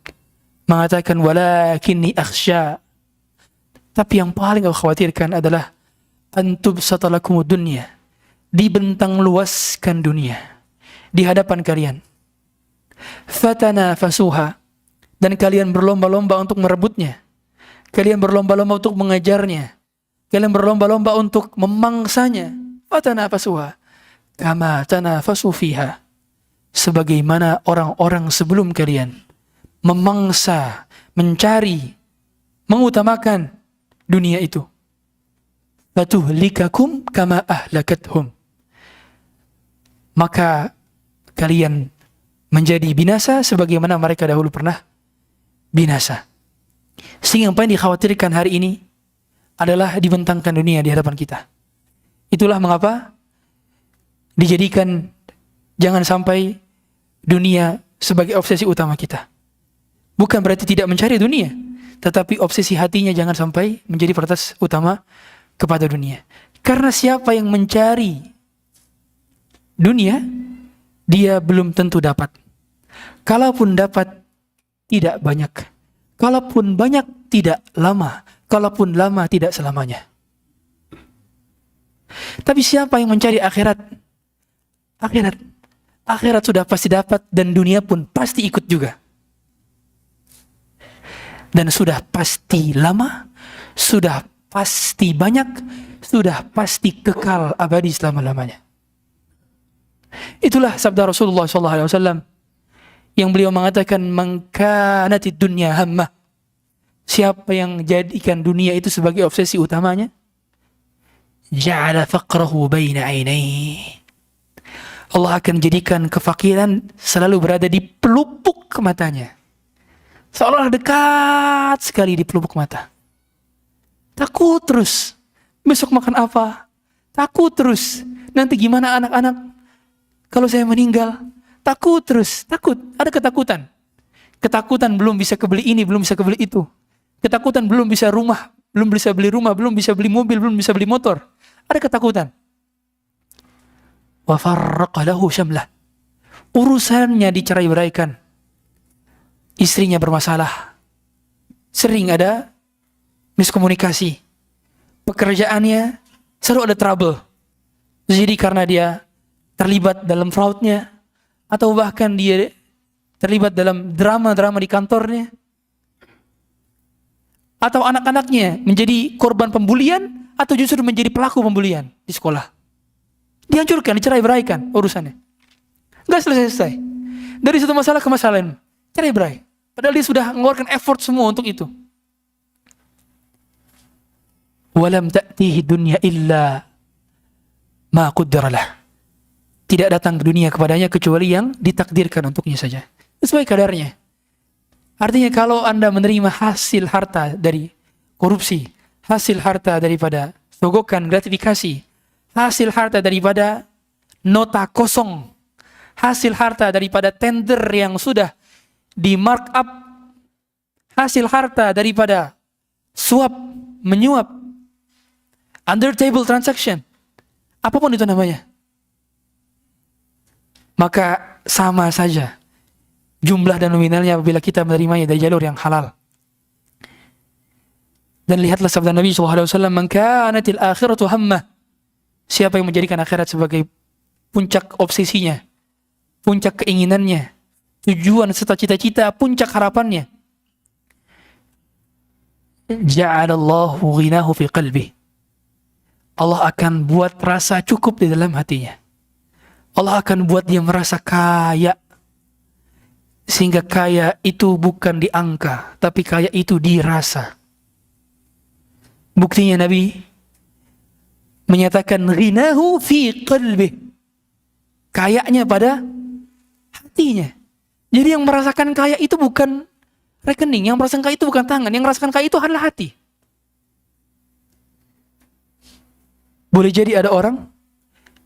mengatakan, walakinni akhsha, tapi yang paling aku khawatirkan adalah antubsata lakumud dunya, dibentang luaskan dunia di hadapan kalian. Fatanafasuha, dan kalian berlomba-lomba untuk merebutnya. Kalian berlomba-lomba untuk mengejarnya. Kalian berlomba-lomba untuk memangsanya. Fatanafasuha kama tanafasu fiha, sebagaimana orang-orang sebelum kalian memangsa, mencari, mengutamakan dunia itu. Fatuhlikakum kama ahlakathum, maka kalian menjadi binasa sebagaimana mereka dahulu pernah binasa. Sehingga apa yang dikhawatirkan hari ini adalah dibentangkan dunia di hadapan kita. Itulah mengapa dijadikan jangan sampai dunia sebagai obsesi utama kita. Bukan berarti tidak mencari dunia, tetapi obsesi hatinya jangan sampai menjadi prioritas utama kepada dunia. Karena siapa yang mencari dunia, dia belum tentu dapat. Kalaupun dapat, tidak banyak. Kalaupun banyak, tidak lama. Kalaupun lama, tidak selamanya. Tapi siapa yang mencari akhirat? Akhirat sudah pasti dapat, dan dunia pun pasti ikut juga. Dan sudah pasti lama, sudah pasti banyak, sudah pasti kekal abadi selama-lamanya. Itulah sabda Rasulullah SAW yang beliau mengatakan, man kanatid dunya hammah, siapa yang jadikan dunia itu sebagai obsesi utamanya, ja'ala faqrahu baina ainaihi, Allah akan jadikan kefakiran selalu berada di pelupuk matanya. Seolah dekat sekali di pelupuk mata. Takut terus, besok makan apa? Takut terus, nanti gimana anak-anak kalau saya meninggal? Takut terus, takut, ada ketakutan. Ketakutan belum bisa kebeli ini, belum bisa kebeli itu. Ketakutan belum bisa beli rumah, belum bisa beli mobil, belum bisa beli motor. Ada ketakutan. Wa farraqa lahu syamlah, urusannya dicerai-beraikan. Istrinya bermasalah, sering ada miskomunikasi. Pekerjaannya selalu ada trouble. Jadi karena dia terlibat dalam fraudnya, atau bahkan dia terlibat dalam drama-drama di kantornya, atau anak-anaknya menjadi korban pembulian, atau justru menjadi pelaku pembulian di sekolah. Dihancurkan, dicerai-beraikan urusannya. Gak selesai-selesai. Dari satu masalah ke masalah lain, cerai-berai. Padahal dia sudah mengeluarkan effort semua untuk itu. Walam ta'tihi dunya illa ma qaddara lah. Tidak datang ke dunia kepadanya kecuali yang ditakdirkan untuknya saja. Sesuai kadarnya. Artinya kalau Anda menerima hasil harta dari korupsi, hasil harta daripada sogokan gratifikasi, hasil harta daripada nota kosong, hasil harta daripada tender yang sudah di markup, hasil harta daripada suap, menyuap, under table transaction, apapun itu namanya, maka sama saja jumlah dan nominalnya apabila kita menerimanya dari jalur yang halal. Dan lihatlah sabda Nabi SAW, man kanatil akhiratu hammah, siapa yang menjadikan akhirat sebagai puncak obsesinya, puncak keinginannya, tujuan serta cita-cita, puncak harapannya, ja'alallahu ghinahu fi qalbi, Allah akan buat rasa cukup di dalam hatinya. Allah akan buat dia merasa kaya. Sehingga kaya itu bukan di angka, tapi kaya itu dirasa. Buktinya Nabi menyatakan ghinahu fi qalbih. Kayanya pada hatinya. Jadi yang merasakan kaya itu bukan rekening, yang merasakan kaya itu bukan tangan, yang merasakan kaya itu adalah hati. Boleh jadi ada orang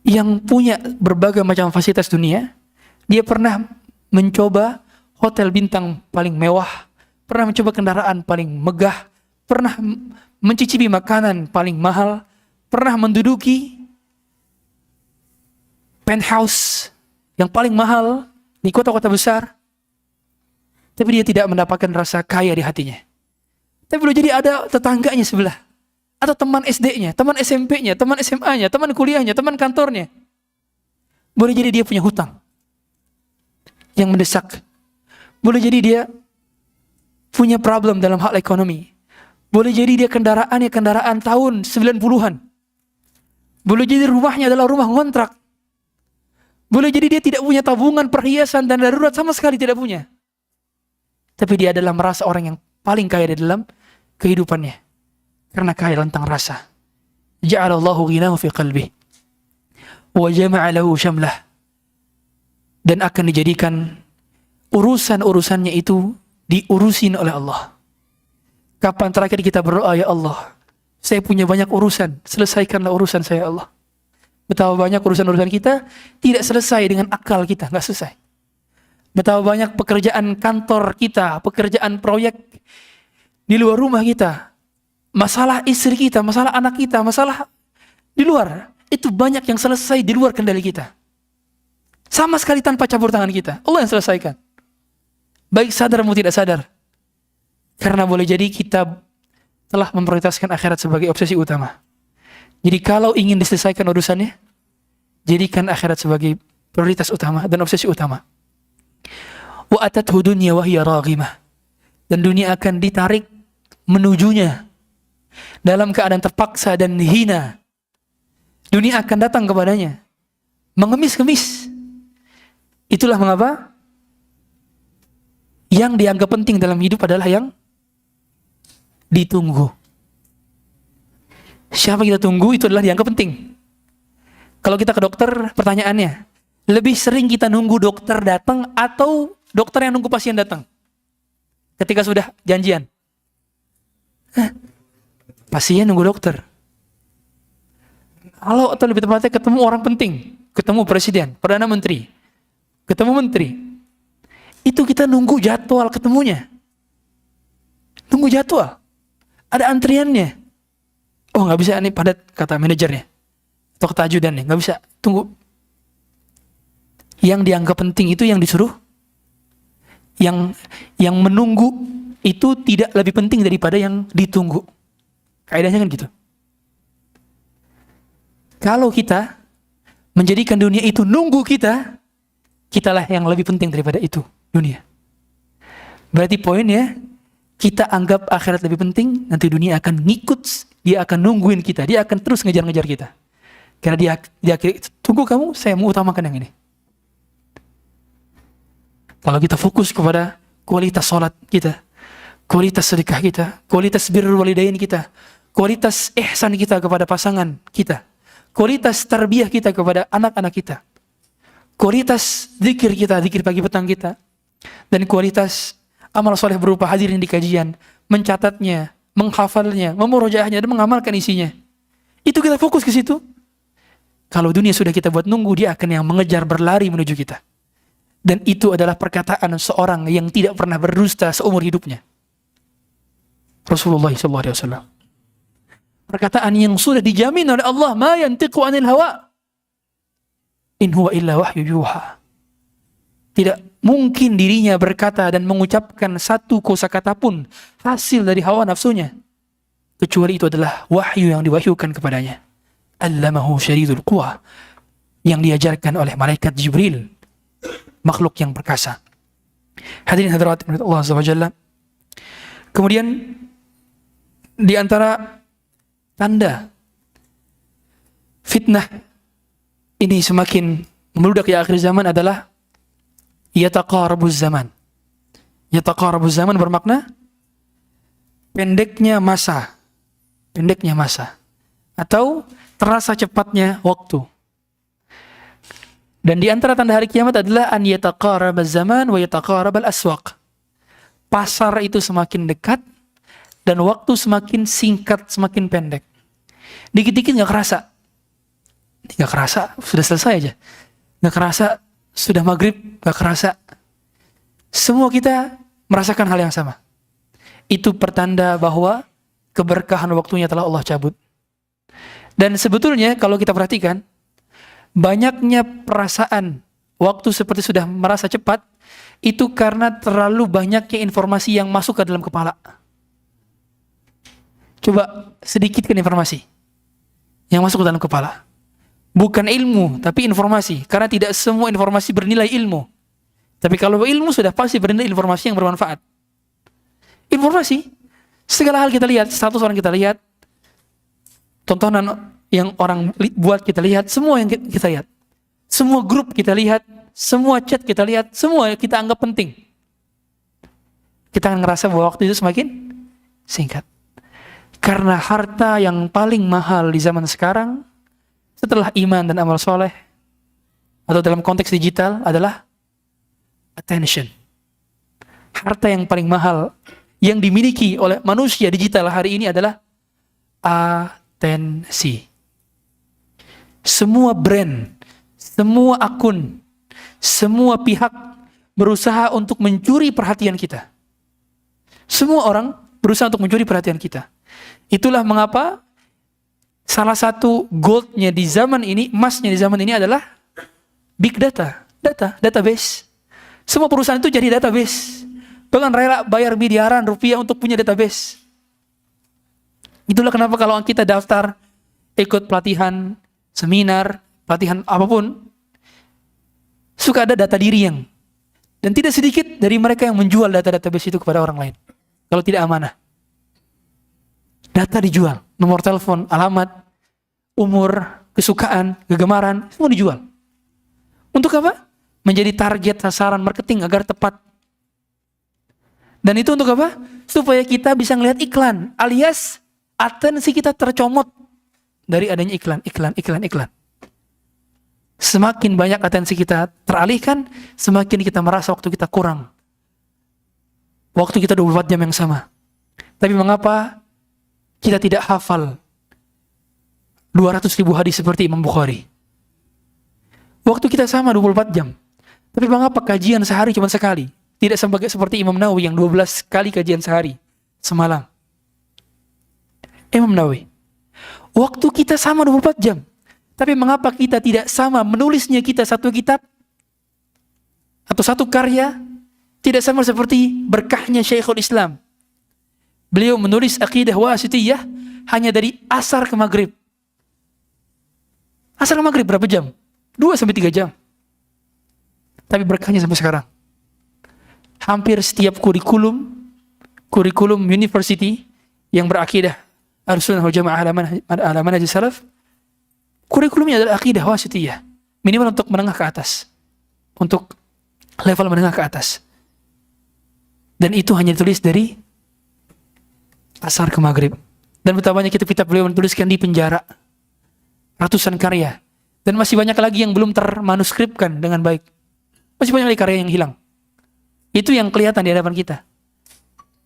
yang punya berbagai macam fasilitas dunia, dia pernah mencoba hotel bintang paling mewah, pernah mencoba kendaraan paling megah, pernah mencicipi makanan paling mahal, pernah menduduki penthouse yang paling mahal di kota-kota besar, tapi dia tidak mendapatkan rasa kaya di hatinya. Tapi boleh jadi ada tetangganya sebelah, atau teman SD-nya, teman SMP-nya, teman SMA-nya, teman kuliahnya, teman kantornya. Boleh jadi dia punya hutang yang mendesak. Boleh jadi dia punya problem dalam hal ekonomi. Boleh jadi dia kendaraannya kendaraan tahun 90-an. Boleh jadi rumahnya adalah rumah ngontrak. Boleh jadi dia tidak punya tabungan, perhiasan, dan darurat, sama sekali tidak punya. Tapi dia adalah merasa orang yang paling kaya di dalam kehidupannya. Karena kaya tentang rasa. Ja'alallahu ghinahu fi qalbih. Wa jama'a lahu syamlah. Dan akan dijadikan urusan-urusannya itu diurusin oleh Allah. Kapan terakhir kita berdoa, ya Allah, saya punya banyak urusan, selesaikanlah urusan saya, Allah. Betapa banyak urusan-urusan kita tidak selesai dengan akal kita, nggak selesai. Betapa banyak pekerjaan kantor kita, pekerjaan proyek di luar rumah kita, masalah istri kita, masalah anak kita, masalah di luar, itu banyak yang selesai di luar kendali kita. Sama sekali tanpa campur tangan kita, Allah yang selesaikan. Baik sadar maupun tidak sadar. Karena boleh jadi kita telah memprioritaskan akhirat sebagai obsesi utama. Jadi kalau ingin diselesaikan urusannya, jadikan akhirat sebagai prioritas utama dan obsesi utama. Wa atathu dunya wa hiya raghimah. Dan dunia akan ditarik menujunya dalam keadaan terpaksa dan hina. Dunia akan datang kepadanya mengemis-ngemis. Itulah mengapa yang dianggap penting dalam hidup adalah yang ditunggu. Siapa kita tunggu itu adalah dianggap penting. Kalau kita ke dokter, pertanyaannya, lebih sering kita nunggu dokter datang atau dokter yang nunggu pasien datang? Ketika sudah janjian. Pasien nunggu dokter. Kalau atau lebih tepatnya ketemu orang penting, ketemu presiden, perdana menteri, ketemu menteri, itu kita nunggu jadwal ketemunya. Tunggu jadwal. Ada antriannya. Oh, nggak bisa nih, padat, kata manajernya atau kata ajudannya, nggak bisa, tunggu. Yang dianggap penting itu yang disuruh, yang menunggu itu tidak lebih penting daripada yang ditunggu. Kaidahnya kan gitu. Kalau kita menjadikan dunia itu nunggu kita, kitalah yang lebih penting daripada itu, dunia. Berarti poinnya, kita anggap akhirat lebih penting, nanti dunia akan ngikut, dia akan nungguin kita, dia akan terus ngejar-ngejar kita. Karena dia tunggu kamu, saya mau utamakan yang ini. Kalau kita fokus kepada kualitas sholat kita, kualitas sedekah kita, kualitas birrul walidain kita, kualitas ihsan kita kepada pasangan kita, kualitas tarbiyah kita kepada anak-anak kita, kualitas zikir kita, zikir pagi petang kita, dan kualitas amal soleh berupa hadirin di kajian, mencatatnya, menghafalnya, memurojaahnya, dan mengamalkan isinya. Itu kita fokus ke situ. Kalau dunia sudah kita buat nunggu, dia akan yang mengejar, berlari menuju kita. Dan itu adalah perkataan seorang yang tidak pernah berdusta seumur hidupnya. Rasulullah SAW. Perkataan yang sudah dijamin oleh Allah, ma yantiqu anil hawa, in huwa illa wahyu yuha. Tidak mungkin dirinya berkata dan mengucapkan satu kosakata pun hasil dari hawa nafsunya, kecuali itu adalah wahyu yang diwahyukan kepadanya. Allamahu syadidul quwa, yang diajarkan oleh malaikat Jibril, makhluk yang perkasa. Hadirin hadirat Allah Azza wa Jalla. Kemudian di antara tanda fitnah ini semakin meludak di akhir zaman adalah yataqarabuz zaman. Yataqarabuz zaman bermakna pendeknya masa atau terasa cepatnya waktu. Dan di antara tanda hari kiamat adalah an yataqarabaz zaman wa yataqarabal aswaq. Pasar itu semakin dekat dan waktu semakin singkat, semakin pendek. Dikit-dikit nggak kerasa, sudah selesai aja. Nggak kerasa, sudah maghrib, nggak kerasa. Semua kita merasakan hal yang sama. Itu pertanda bahwa keberkahan waktunya telah Allah cabut. Dan sebetulnya kalau kita perhatikan, banyaknya perasaan waktu seperti sudah merasa cepat, itu karena terlalu banyaknya informasi yang masuk ke dalam kepala. Coba sedikitkan informasi yang masuk ke dalam kepala. Bukan ilmu, tapi informasi. Karena tidak semua informasi bernilai ilmu. Tapi kalau ilmu sudah pasti bernilai informasi yang bermanfaat. Informasi, segala hal kita lihat, status orang kita lihat, tontonan yang orang buat kita lihat, semua yang kita lihat. Semua grup kita lihat, semua chat kita lihat, semua kita anggap penting. Kita akan ngerasa bahwa waktu itu semakin singkat. Karena harta yang paling mahal di zaman sekarang, setelah iman dan amal soleh, atau dalam konteks digital adalah attention. Harta yang paling mahal yang dimiliki oleh manusia digital hari ini adalah atensi. Semua brand, semua akun, semua pihak berusaha untuk mencuri perhatian kita. Semua orang berusaha untuk mencuri perhatian kita. Itulah mengapa salah satu goldnya di zaman ini, emasnya di zaman ini adalah big data, database. Semua perusahaan itu jadi database. Bahkan rela bayar miliaran rupiah untuk punya database. Itulah kenapa kalau kita daftar, ikut pelatihan, seminar, pelatihan apapun, suka ada data diri yang, dan tidak sedikit dari mereka yang menjual data database itu kepada orang lain. Kalau tidak amanah. Data dijual, nomor telepon, alamat, umur, kesukaan, kegemaran, semua dijual. Untuk apa? Menjadi target sasaran marketing agar tepat. Dan itu untuk apa? Supaya kita bisa ngelihat iklan, alias atensi kita tercomot dari adanya iklan. Semakin banyak atensi kita teralihkan, semakin kita merasa waktu kita kurang. Waktu kita 24 jam yang sama. Tapi mengapa kita tidak hafal 200.000 hadis seperti Imam Bukhari? Waktu kita sama 24 jam. Tapi mengapa kajian sehari cuma sekali? Tidak seperti Imam Nawawi yang 12 kali kajian sehari semalam. Imam Nawawi, waktu kita sama 24 jam. Tapi mengapa kita tidak sama menulisnya kita satu kitab atau satu karya tidak sama seperti berkahnya Syekhul Islam. Beliau menulis Aqidah Wasithiyah hanya dari asar ke maghrib. Asar ke maghrib berapa jam? 2-3 jam. Tapi berkahnya sampai sekarang. Hampir setiap kurikulum university yang berakidah Ahlussunnah wal Jamaah ala manhaj salaf, kurikulumnya adalah Aqidah Wasithiyah. Minimal untuk menengah ke atas. Untuk level menengah ke atas. Dan itu hanya ditulis dari asar ke maghrib. Dan betapa banyak kitab-kitab beliau menuliskan di penjara. Ratusan karya. Dan masih banyak lagi yang belum termanuskripkan dengan baik. Masih banyak lagi karya yang hilang. Itu yang kelihatan di hadapan kita.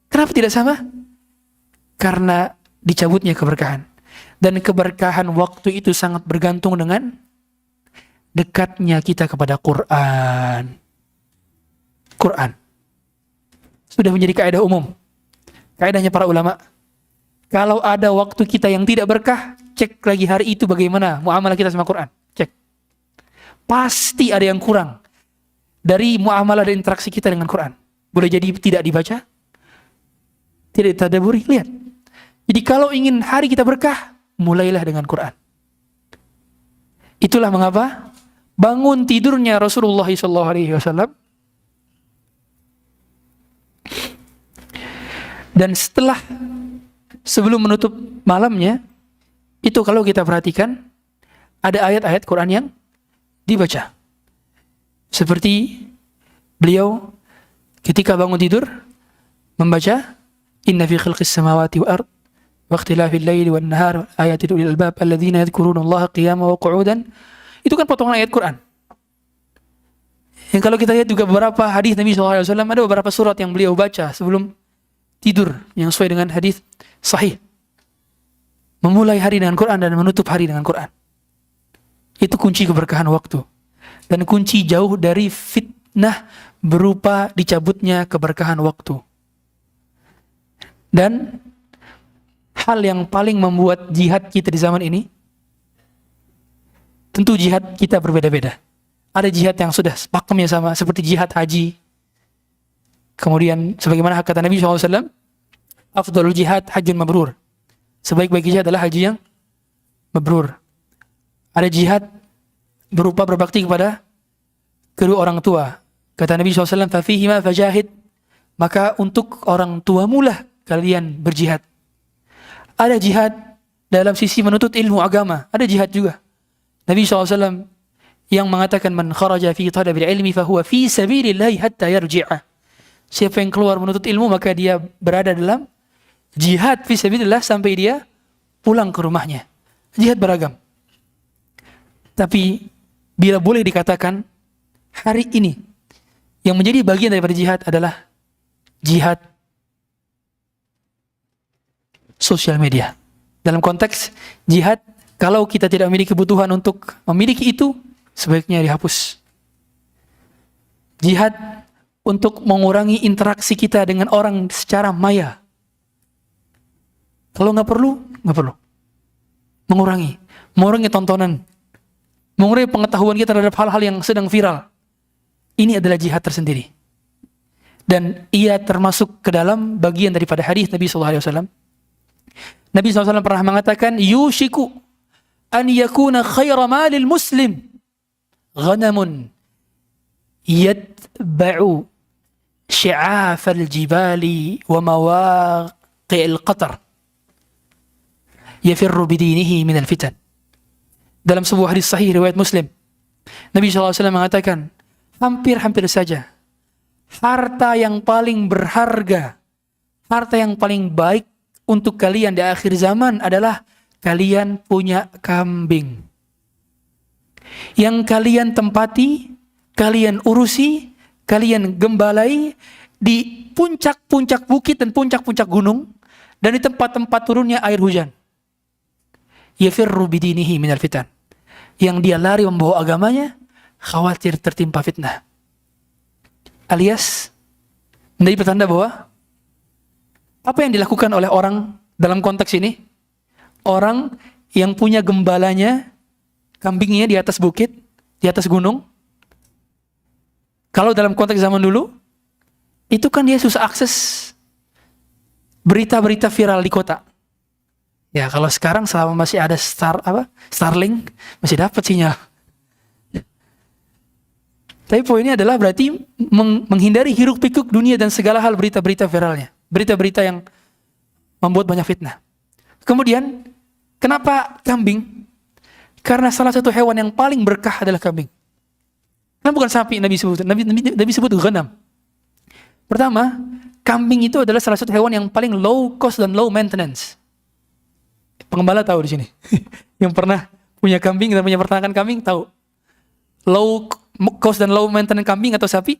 Kenapa tidak sama? Karena dicabutnya keberkahan. Dan keberkahan waktu itu sangat bergantung dengan dekatnya kita kepada Quran. Quran sudah menjadi kaidah umum. Kaidahnya para ulama. Kalau ada waktu kita yang tidak berkah, cek lagi hari itu bagaimana muamalah kita sama Quran. Cek. Pasti ada yang kurang dari muamalah dan interaksi kita dengan Quran. Boleh jadi tidak dibaca, tidak ditadaburi. Lihat. Jadi kalau ingin hari kita berkah, mulailah dengan Quran. Itulah mengapa bangun tidurnya Rasulullah SAW dan sebelum menutup malamnya, itu kalau kita perhatikan, ada ayat-ayat Quran yang dibaca. Seperti beliau ketika bangun tidur membaca inna fi khalqis samawati wal ard wa ikhtilafil laili wan nahar ayatin ulil albab alladzina yadhkuruna Allaha qiyaman wa qu'udan. Itu kan potongan ayat Quran. Yang kalau kita lihat juga beberapa hadis Nabi SAW, ada beberapa surat yang beliau baca sebelum tidur yang sesuai dengan hadis sahih. Memulai hari dengan Quran dan menutup hari dengan Quran. Itu kunci keberkahan waktu. Dan kunci jauh dari fitnah berupa dicabutnya keberkahan waktu. Dan hal yang paling membuat jihad kita di zaman ini, tentu jihad kita berbeda-beda. Ada jihad yang sudah pakemnya sama, seperti jihad haji. Kemudian sebagaimana kata Nabi SAW, afdalul jihad hajjun mabrur. Sebaik-baik jihad adalah haji yang mabrur. Ada jihad berupa berbakti kepada kedua orang tua. Kata Nabi SAW, fafihima fajahid. Maka untuk orang tuamu lah kalian berjihad. Ada jihad dalam sisi menuntut ilmu agama. Ada jihad juga. Nabi SAW yang mengatakan man kharaja fi talabil ilmi fahuwa fi sabilillahi hatta yarji'a. Siapa yang keluar menuntut ilmu maka dia berada dalam jihad fi sabilillah sampai dia pulang ke rumahnya. Jihad beragam. Tapi bila boleh dikatakan hari ini yang menjadi bagian daripada jihad adalah jihad sosial media. Dalam konteks jihad, kalau kita tidak memiliki kebutuhan untuk memiliki itu, sebaiknya dihapus. Jihad untuk mengurangi interaksi kita dengan orang secara maya. Kalau nggak perlu. Mengurangi tontonan, mengurangi pengetahuan kita terhadap hal-hal yang sedang viral. Ini adalah jihad tersendiri. Dan ia termasuk ke dalam bagian daripada hadis Nabi SAW. Nabi SAW pernah mengatakan, yushiku an yakuna khaira malil muslim ghanamun yatba'u syi'afal jibali wa mawaqi'il qatar yafirru bidinihi minal fitan. Dalam sebuah hadis sahih riwayat Muslim, Nabi SAW mengatakan, hampir saja harta yang paling berharga, harta yang paling baik untuk kalian di akhir zaman adalah kalian punya kambing yang kalian tempati, kalian urusi, kalian gembalai di puncak-puncak bukit dan puncak-puncak gunung dan di tempat-tempat turunnya air hujan. Yafirru bidinihi minal fitan. Yang dia lari membawa agamanya, khawatir tertimpa fitnah. Alias menjadi pertanda bahwa apa yang dilakukan oleh orang dalam konteks ini, orang yang punya gembalanya, kambingnya di atas bukit, di atas gunung. Kalau dalam konteks zaman dulu, itu kan dia susah akses berita-berita viral di kota. Ya kalau sekarang selama masih ada Starlink, masih dapat sinyal. Tapi poinnya adalah berarti menghindari hiruk pikuk dunia dan segala hal berita-berita viralnya. Berita-berita yang membuat banyak fitnah. Kemudian, kenapa kambing? Karena salah satu hewan yang paling berkah adalah kambing. Nah, bukan sapi Nabi sebut. Nabi sebut ghanam. Pertama, kambing itu adalah salah satu hewan yang paling low cost dan low maintenance. Pengembala tahu di sini. Yang pernah punya kambing dan punya peternakan kambing tahu. Low cost dan low maintenance kambing atau sapi?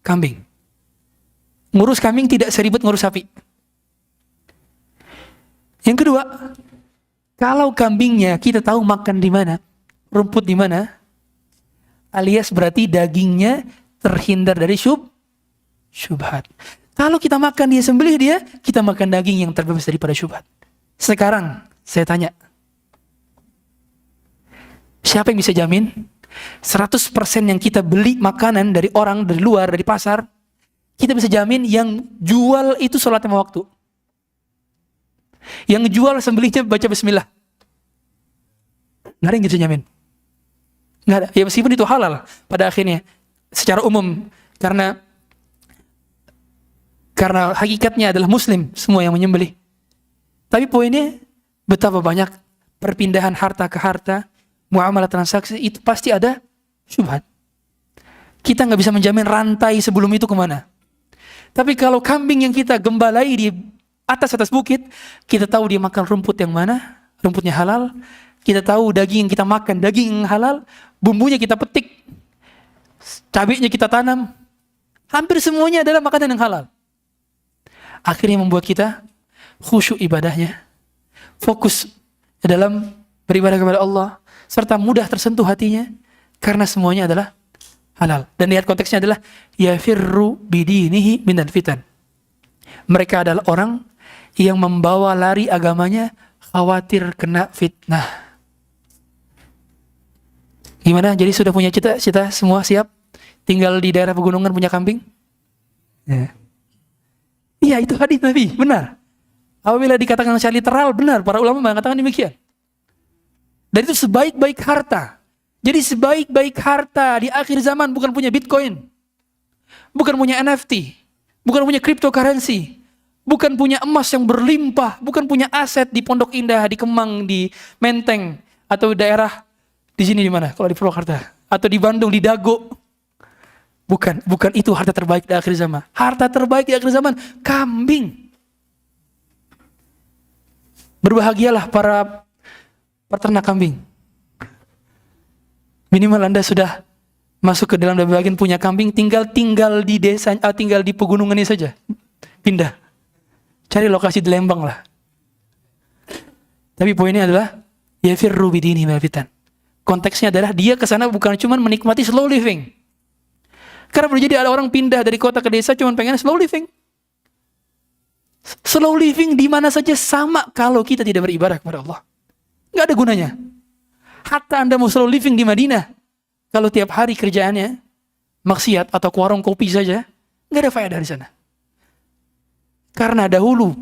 Kambing. Ngurus kambing tidak seribet ngurus sapi. Yang kedua, kalau kambingnya kita tahu makan di mana, rumput di mana, alias berarti dagingnya terhindar dari syubhat. Kalau kita makan dia, sembelih dia, kita makan daging yang terbebas daripada syubhat. Sekarang saya tanya, siapa yang bisa jamin 100% yang kita beli makanan dari orang, dari luar, dari pasar, kita bisa jamin yang jual itu sholat lima waktu, yang jual sembelihnya baca bismillah? Nggak ada yang bisa jamin. Nggak ada. Ya meskipun itu halal pada akhirnya secara umum, karena hakikatnya adalah muslim semua yang menyembelih. Tapi poinnya, betapa banyak perpindahan harta ke harta, muamalah transaksi itu pasti ada syubhat. Kita nggak bisa menjamin rantai sebelum itu kemana. Tapi kalau kambing yang kita gembalai di atas bukit, kita tahu dia makan rumput yang mana, rumputnya halal. Kita tahu daging yang kita makan, daging yang halal. Bumbunya kita petik, cabenya kita tanam. Hampir semuanya adalah makanan yang halal. Akhirnya membuat kita khusyuk ibadahnya, fokus dalam beribadah kepada Allah, serta mudah tersentuh hatinya karena semuanya adalah halal. Dan lihat konteksnya adalah yafirru bidinihi minal fitan. Mereka adalah orang yang membawa lari agamanya khawatir kena fitnah. Gimana? Jadi sudah punya cita-cita semua siap? Tinggal di daerah pegunungan punya kambing? Ya. Iya, itu hadis Nabi, benar. Apabila dikatakan secara literal, benar. Para ulama mengatakan demikian. Dan itu sebaik-baik harta. Jadi sebaik-baik harta di akhir zaman bukan punya Bitcoin, bukan punya NFT, bukan punya cryptocurrency, bukan punya emas yang berlimpah, bukan punya aset di Pondok Indah, di Kemang, di Menteng, atau daerah di sini di mana? Kalau di Purwakarta, atau di Bandung, di Dago. Bukan itu harta terbaik di akhir zaman. Harta terbaik di akhir zaman kambing. Berbahagialah para peternak kambing. Minimal Anda sudah masuk ke dalam bagian punya kambing, tinggal di desa, tinggal di pegunungan ini saja. Pindah. Cari lokasi di Lembang lah. Tapi poinnya adalah yafirru bidinihi minal fitan. Konteksnya adalah dia ke sana bukan cuma menikmati slow living. Karena boleh jadi ada orang pindah dari kota ke desa cuma pengen slow living. Slow living di mana saja sama kalau kita tidak beribadah kepada Allah. Nggak ada gunanya. Hatta Anda mau slow living di Madinah, kalau tiap hari kerjaannya maksiat atau ke warung kopi saja, nggak ada faedah di sana. Karena dahulu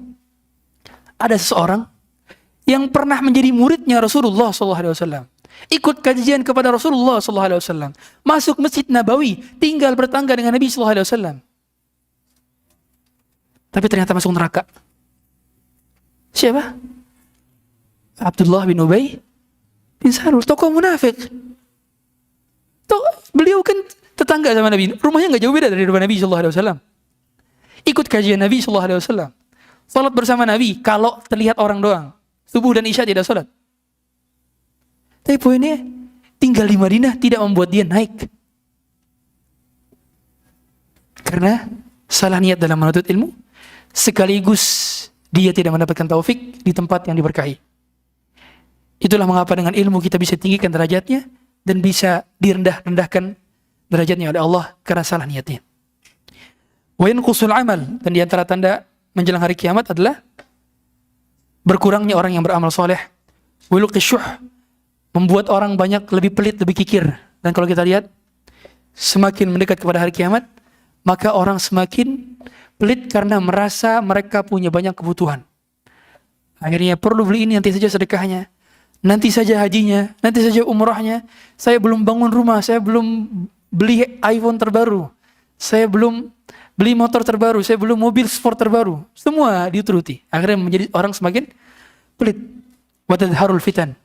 ada seseorang yang pernah menjadi muridnya Rasulullah SAW, ikut kajian kepada Rasulullah SAW, masuk Masjid Nabawi, tinggal bertangga dengan Nabi SAW. Tapi ternyata masuk neraka. Siapa? Abdullah bin Ubay bin Salul, tokoh munafik. Beliau kan tetangga sama Nabi, rumahnya nggak jauh beda dari rumah Nabi SAW. Ikut kajian Nabi SAW, salat bersama Nabi. Kalau terlihat orang doang, subuh dan isya tidak salat. Tapi poinnya, tinggal di Madinah tidak membuat dia naik. Karena salah niat dalam menuntut ilmu, sekaligus dia tidak mendapatkan taufik di tempat yang diberkahi. Itulah mengapa dengan ilmu kita bisa tinggikan derajatnya dan bisa direndahkan derajatnya oleh Allah karena salah niatnya. Wa yanqusul amal, dan di antara tanda menjelang hari kiamat adalah berkurangnya orang yang beramal soleh. Wa yulqisyuh, membuat orang banyak lebih pelit, lebih kikir. Dan kalau kita lihat semakin mendekat kepada hari kiamat, maka orang semakin pelit karena merasa mereka punya banyak kebutuhan. Akhirnya perlu beli ini, nanti saja sedekahnya, nanti saja hajinya, nanti saja umrahnya. Saya belum bangun rumah, saya belum beli iPhone terbaru, saya belum beli motor terbaru, saya belum mobil sport terbaru. Semua dituruti. Akhirnya menjadi orang semakin pelit. Wa tadharul fitan,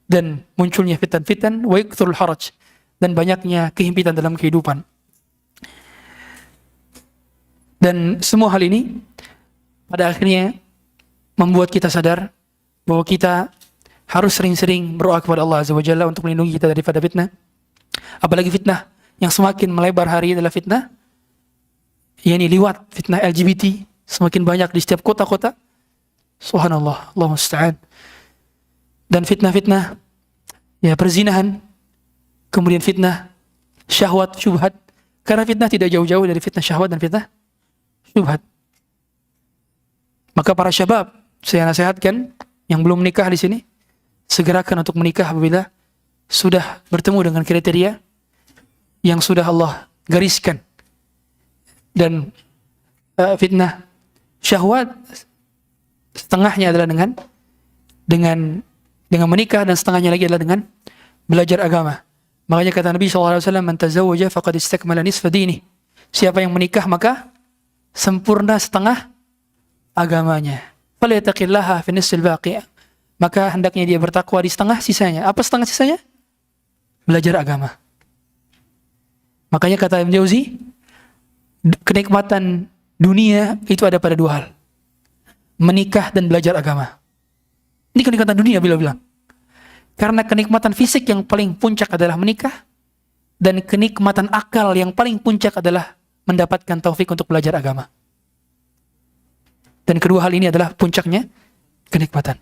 dan munculnya fitan-fitan, wa yakthurul haraj, dan banyaknya kehimpitan dalam kehidupan. Dan semua hal ini pada akhirnya membuat kita sadar bahwa kita harus sering-sering berdoa kepada Allah Azza wa Jalla untuk melindungi kita daripada fitnah. Apalagi fitnah yang semakin melebar hari ini adalah fitnah, yakni liwat, fitnah LGBT semakin banyak di setiap kota-kota. Subhanallah, Allah musta'an. Dan fitnah-fitnah ya perzinahan, kemudian fitnah syahwat, syubhat. Karena fitnah tidak jauh-jauh dari fitnah syahwat dan fitnah syubhat. Maka para syabab, saya nasihatkan yang belum menikah di sini, segerakan untuk menikah apabila sudah bertemu dengan kriteria yang sudah Allah gariskan. Dan fitnah syahwat setengahnya adalah dengan menikah, dan setengahnya lagi adalah dengan belajar agama. Makanya kata Nabi SAW, man tazawwaja faqad istakmala nisfa dinih. Siapa yang menikah maka sempurna setengah agamanya. Falyattaqillaha fi nisfil baqi. Maka hendaknya dia bertakwa di setengah sisanya. Apa setengah sisanya? belajar agama. Makanya kata Ibnu Jauzi, kenikmatan dunia itu ada pada dua hal. Menikah dan belajar agama. Ini kenikmatan dunia beliau bilang. Karena kenikmatan fisik yang paling puncak adalah menikah, dan kenikmatan akal yang paling puncak adalah mendapatkan taufik untuk belajar agama. Dan kedua hal ini adalah puncaknya kenikmatan.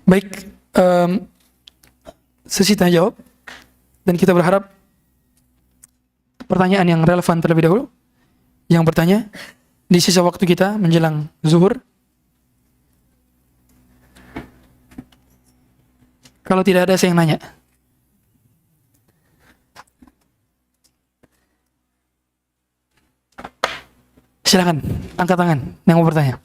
Baik, sesi tanya jawab, dan kita berharap pertanyaan yang relevan terlebih dahulu. Yang bertanya di sisa waktu kita menjelang zuhur. Kalau tidak ada, saya yang nanya. Silakan, angkat tangan yang mau bertanya.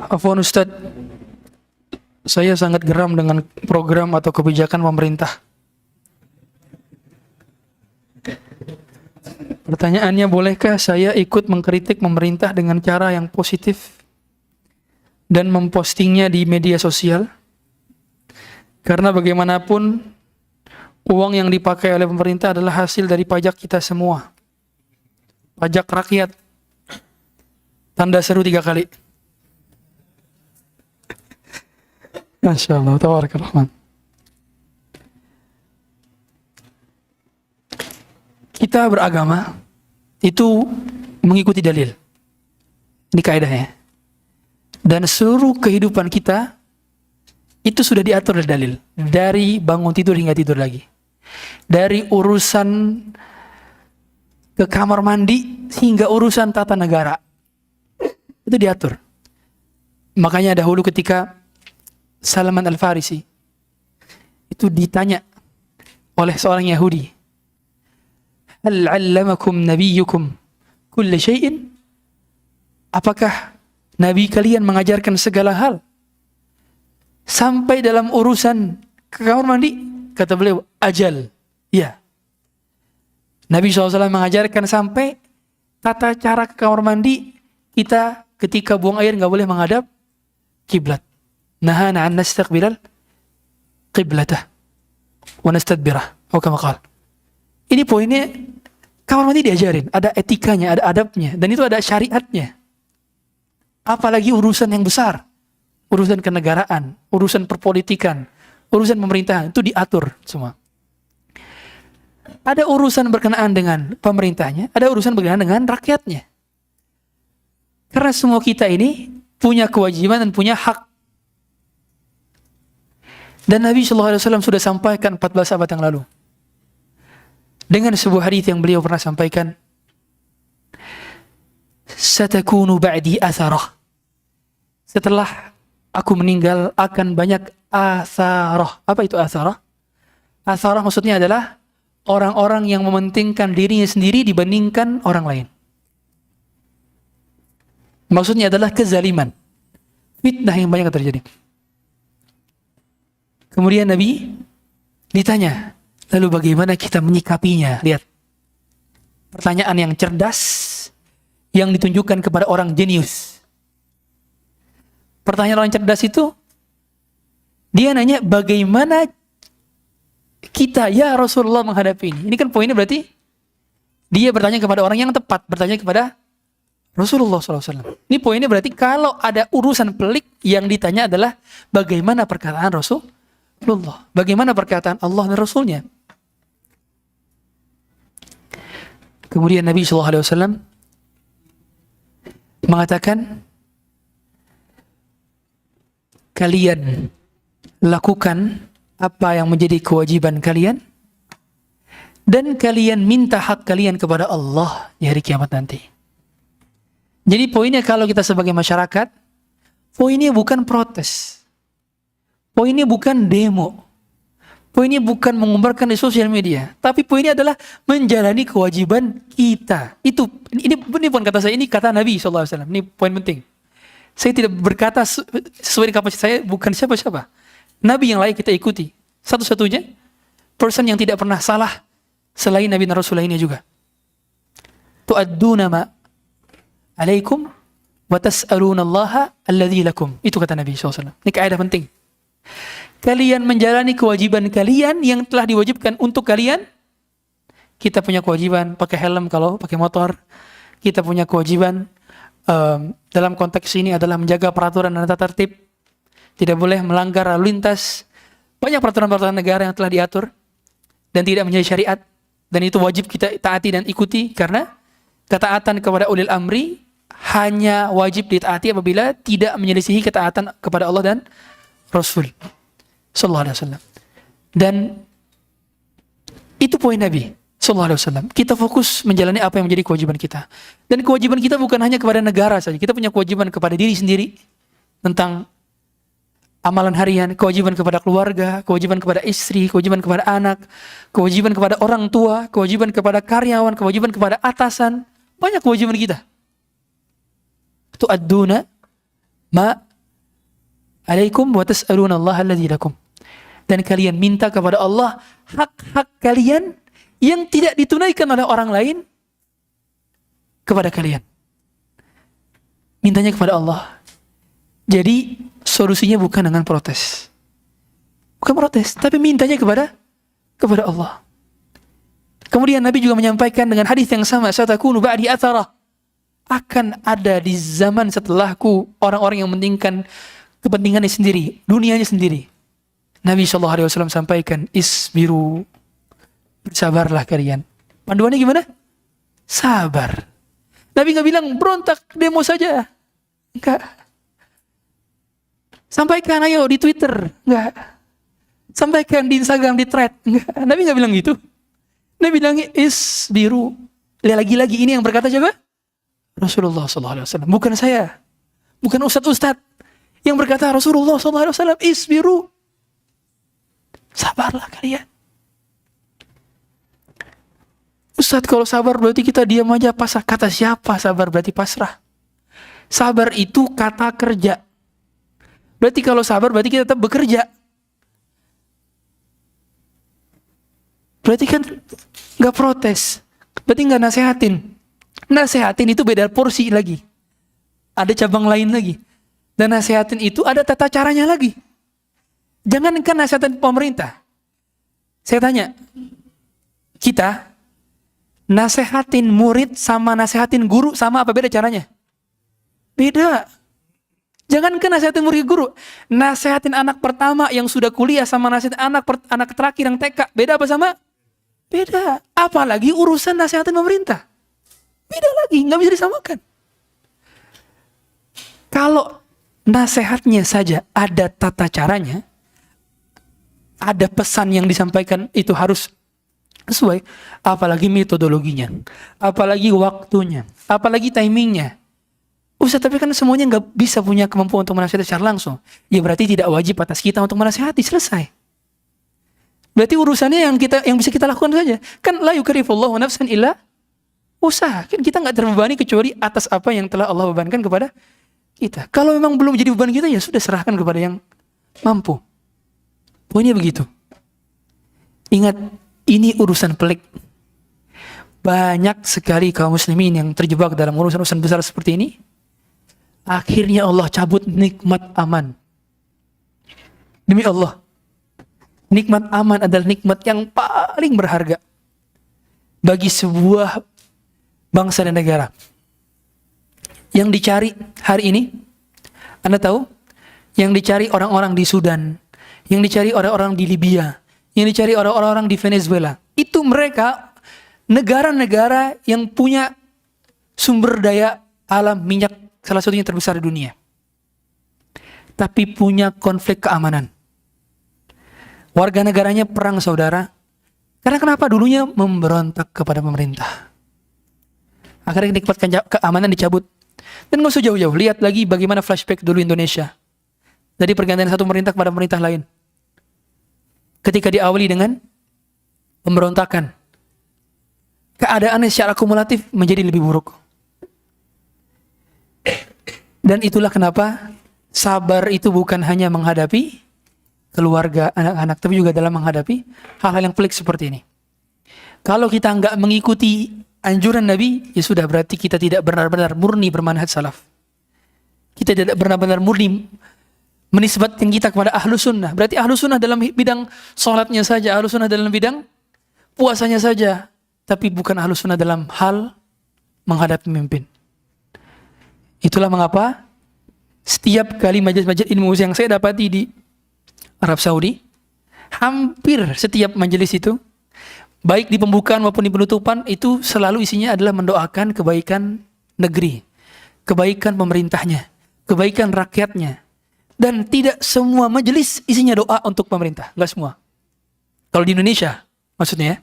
Afwan Ustadz, saya sangat geram dengan program atau kebijakan pemerintah. Pertanyaannya, bolehkah saya ikut mengkritik pemerintah dengan cara yang positif dan mempostingnya di media sosial? Karena bagaimanapun uang yang dipakai oleh pemerintah adalah hasil dari pajak kita semua. Pajak rakyat. Tanda seru 3 kali. Masya Allah, tabarakallah. Kita beragama itu mengikuti dalil. Ini kaidahnya. Dan seluruh kehidupan kita itu sudah diatur oleh dalil. Dari bangun tidur hingga tidur lagi. Dari urusan ke kamar mandi hingga urusan tata negara. Itu diatur. Makanya dahulu ketika Salman Al-Farisi itu ditanya oleh seorang Yahudi, hal 'allamakum nabiyyukum kulla syai'in? Apakah nabi kalian mengajarkan segala hal? Sampai dalam urusan ke kamar mandi? Kata beliau, ajal. Ya. Nabi SAW mengajarkan sampai tata cara ke kamar mandi, kita ketika buang air nggak boleh menghadap kiblat. Nahana an nastaqbilal qiblatah wa nastadbirah. Atau kama qala. Ini poinnya, kamar mandi diajarin, ada etikanya, ada adabnya, dan itu ada syariatnya. Apalagi urusan yang besar, urusan kenegaraan, urusan perpolitikan, urusan pemerintahan, itu diatur semua. Ada urusan berkenaan dengan pemerintahnya, ada urusan berkenaan dengan rakyatnya. Karena semua kita ini punya kewajiban dan punya hak. Dan Nabi SAW sudah sampaikan 14 abad yang lalu. Dengan sebuah hadis yang beliau pernah sampaikan, satakunu ba'di atharah. Setelah aku meninggal akan banyak atharah. Apa itu atharah? Atharah maksudnya adalah orang-orang yang mementingkan dirinya sendiri dibandingkan orang lain. Maksudnya adalah kezaliman, fitnah yang banyak terjadi. Kemudian Nabi ditanya, lalu bagaimana kita menyikapinya? Lihat, pertanyaan yang cerdas yang ditunjukkan kepada orang jenius. Pertanyaan orang cerdas itu, dia nanya bagaimana kita ya Rasulullah menghadapi ini. Ini kan poinnya berarti dia bertanya kepada orang yang tepat, bertanya kepada Rasulullah SAW. Ini poinnya berarti kalau ada urusan pelik yang ditanya adalah bagaimana perkataan Rasulullah, bagaimana perkataan Allah dan Rasulnya. Kemudian Nabi SAW mengatakan, kalian lakukan apa yang menjadi kewajiban kalian, dan kalian minta hak kalian kepada Allah di hari kiamat nanti. Jadi poinnya kalau kita sebagai masyarakat, poinnya bukan protes. Poinnya bukan demo. Poinnya bukan mengumbarkan di sosial media. Tapi poinnya adalah menjalani kewajiban kita. Ini bukan kata saya, ini kata Nabi SAW. Ini poin penting. Saya tidak berkata sesuai dengan kapasitas saya, bukan siapa-siapa. Nabi yang layak kita ikuti. Satu-satunya person yang tidak pernah salah selain Nabi dan Rasul lainnya juga. Tu'adduna ma alaikum wa tas'alunallaha alladzi lakum. Itu kata Nabi SAW. Ini kaidah penting. Kalian menjalani kewajiban kalian yang telah diwajibkan untuk kalian. Kita punya kewajiban pakai helm kalau pakai motor. Kita punya kewajiban dalam konteks ini adalah menjaga peraturan dan tata tertib. Tidak boleh melanggar lalu lintas. Banyak peraturan-peraturan negara yang telah diatur dan tidak menjadi syariat. Dan itu wajib kita taati dan ikuti, karena ketaatan kepada ulil amri hanya wajib ditaati apabila tidak menyelisihi ketaatan kepada Allah dan Rasul sallallahu alaihi wasallam. Dan itu poin Nabi sallallahu alaihi wasallam. Kita fokus menjalani apa yang menjadi kewajiban kita. Dan kewajiban kita bukan hanya kepada negara saja. Kita punya kewajiban kepada diri sendiri tentang amalan harian, kewajiban kepada keluarga, kewajiban kepada istri, kewajiban kepada anak, kewajiban kepada orang tua, kewajiban kepada karyawan, kewajiban kepada atasan. Banyak kewajiban kita. Tu'adduna ma alaikum wa tas'aluna Allah alladzi lakum. Dan kalian minta kepada Allah hak-hak kalian yang tidak ditunaikan oleh orang lain kepada kalian. Mintanya kepada Allah. Jadi solusinya bukan dengan protes. Bukan protes, tapi mintanya kepada Allah. Kemudian Nabi juga menyampaikan dengan hadis yang sama, satakunu ba'di athara. Akan ada di zaman setelahku orang-orang yang mementingkan kepentingannya sendiri, dunianya sendiri. Nabi SAW sampaikan, isbiru, bersabarlah kalian. Panduannya gimana? Sabar. Nabi nggak bilang berontak, demo saja. Enggak. Sampaikan ayo di Twitter. Enggak. Sampaikan di Instagram, di thread. Enggak. Nabi nggak bilang gitu. Nabi bilang isbiru. Lagi-lagi ini yang berkata siapa? Rasulullah SAW. Bukan saya. Bukan ustadz-ustadz. Yang berkata Rasulullah SAW, isbiru. Sabarlah kalian. Ustadz, kalau sabar berarti kita diam aja pasrah. Kata siapa sabar berarti pasrah? Sabar itu kata kerja. Berarti kalau sabar berarti kita tetap bekerja. Berarti kan gak protes. Berarti gak nasehatin. Nasehatin itu beda porsi lagi. Ada cabang lain lagi. Dan nasehatin itu ada tata caranya lagi. Jangankan nasehatin pemerintah. Saya tanya, kita nasehatin murid sama nasehatin guru sama apa beda caranya? Beda. Jangankan nasehatin murid guru, nasehatin anak pertama yang sudah kuliah sama nasehatin anak terakhir yang TK, beda apa sama? Beda. Apalagi urusan nasehatin pemerintah. Beda lagi, nggak bisa disamakan. Kalau nasehatnya saja ada tata caranya, ada pesan yang disampaikan itu harus sesuai, apalagi metodologinya, apalagi waktunya, apalagi timingnya. Ustaz, tapi kan semuanya nggak bisa punya kemampuan untuk menasihati secara langsung. Ya berarti tidak wajib atas kita untuk menasihati, selesai. Berarti urusannya yang bisa kita lakukan saja. Kan la yukallifullahu nafsan illa usaha. Kan kita nggak terbebani kecuali atas apa yang telah Allah bebankan kepada kita. Kalau memang belum jadi beban kita, ya sudah serahkan kepada yang mampu. Pokoknya begitu. Ingat, ini urusan pelik. Banyak sekali kaum muslimin yang terjebak dalam urusan-urusan besar seperti ini. Akhirnya Allah cabut nikmat aman. Demi Allah, nikmat aman adalah nikmat yang paling berharga bagi sebuah bangsa dan negara. Yang dicari hari ini, Anda tahu? Yang dicari orang-orang di Sudan, yang dicari orang-orang di Libya, yang dicari orang-orang di Venezuela. Itu mereka negara-negara yang punya sumber daya alam minyak salah satunya terbesar di dunia. Tapi punya konflik keamanan. Warga negaranya perang saudara. Karena kenapa? Dulunya memberontak kepada pemerintah. Akhirnya nikmat keamanan dicabut. Dan nggak usah jauh-jauh, lihat lagi bagaimana flashback dulu Indonesia. Dari pergantian satu pemerintah kepada pemerintah lain. Ketika diawali dengan pemberontakan, keadaannya secara kumulatif menjadi lebih buruk. Dan itulah kenapa sabar itu bukan hanya menghadapi keluarga, anak-anak, tapi juga dalam menghadapi hal-hal yang pelik seperti ini. Kalau kita nggak mengikuti anjuran Nabi, ya sudah, berarti kita tidak benar-benar murni bermanhaj salaf. Kita tidak benar-benar murni menisbatkan kita kepada ahlu sunnah. Berarti ahlu sunnah dalam bidang sholatnya saja, ahlu sunnah dalam bidang puasanya saja, tapi bukan ahlu sunnah dalam hal menghadapi pemimpin. Itulah mengapa setiap kali majelis-majelis ilmu yang saya dapati di Arab Saudi, hampir setiap majelis itu, baik di pembukaan maupun di penutupan, itu selalu isinya adalah mendoakan kebaikan negeri, kebaikan pemerintahnya, kebaikan rakyatnya. Dan tidak semua majelis isinya doa untuk pemerintah, enggak semua. Kalau di Indonesia, maksudnya ya.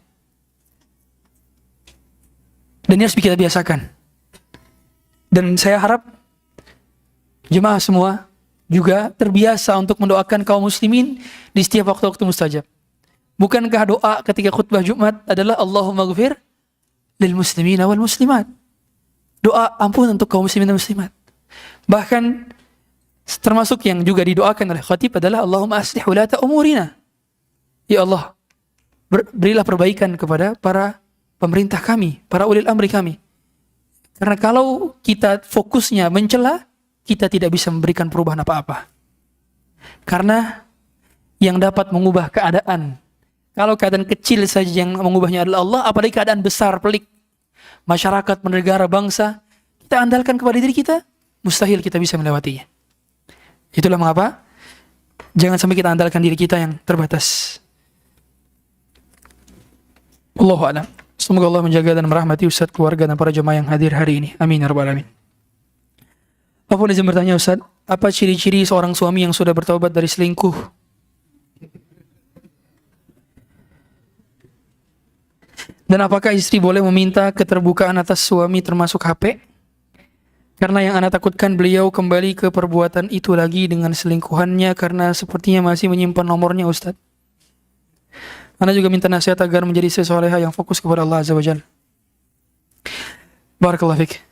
Dan ini harus kita biasakan. Dan saya harap jemaah semua juga terbiasa untuk mendoakan kaum muslimin di setiap waktu-waktu mustajab. Bukankah doa ketika khutbah Jumat adalah Allahumma ghfir lil muslimin wal muslimat? Doa ampun untuk kaum muslimin dan muslimat. Bahkan termasuk yang juga didoakan oleh khatib adalah Allahumma aslih ulata umurina. Ya Allah, berilah perbaikan kepada para pemerintah kami, para ulil amri kami. Karena kalau kita fokusnya mencela, kita tidak bisa memberikan perubahan apa-apa. Karena yang dapat mengubah keadaan, kalau keadaan kecil saja yang mengubahnya adalah Allah, apalagi keadaan besar, pelik, masyarakat, negara, bangsa, kita andalkan kepada diri kita, mustahil kita bisa melewatinya. Itulah mengapa jangan sampai kita andalkan diri kita yang terbatas. Allahu a'lam. Semoga Allah menjaga dan merahmati Ustaz, keluarga, dan para jemaah yang hadir hari ini. Amin ya rabbal alamin. Apa izin bertanya Ustaz, apa ciri-ciri seorang suami yang sudah bertaubat dari selingkuh? Dan apakah istri boleh meminta keterbukaan atas suami termasuk HP? Karena yang ana takutkan beliau kembali ke perbuatan itu lagi dengan selingkuhannya karena sepertinya masih menyimpan nomornya Ustaz. Ana juga minta nasihat agar menjadi sesoleha yang fokus kepada Allah Azza wa Jalla. Barakallahu fiik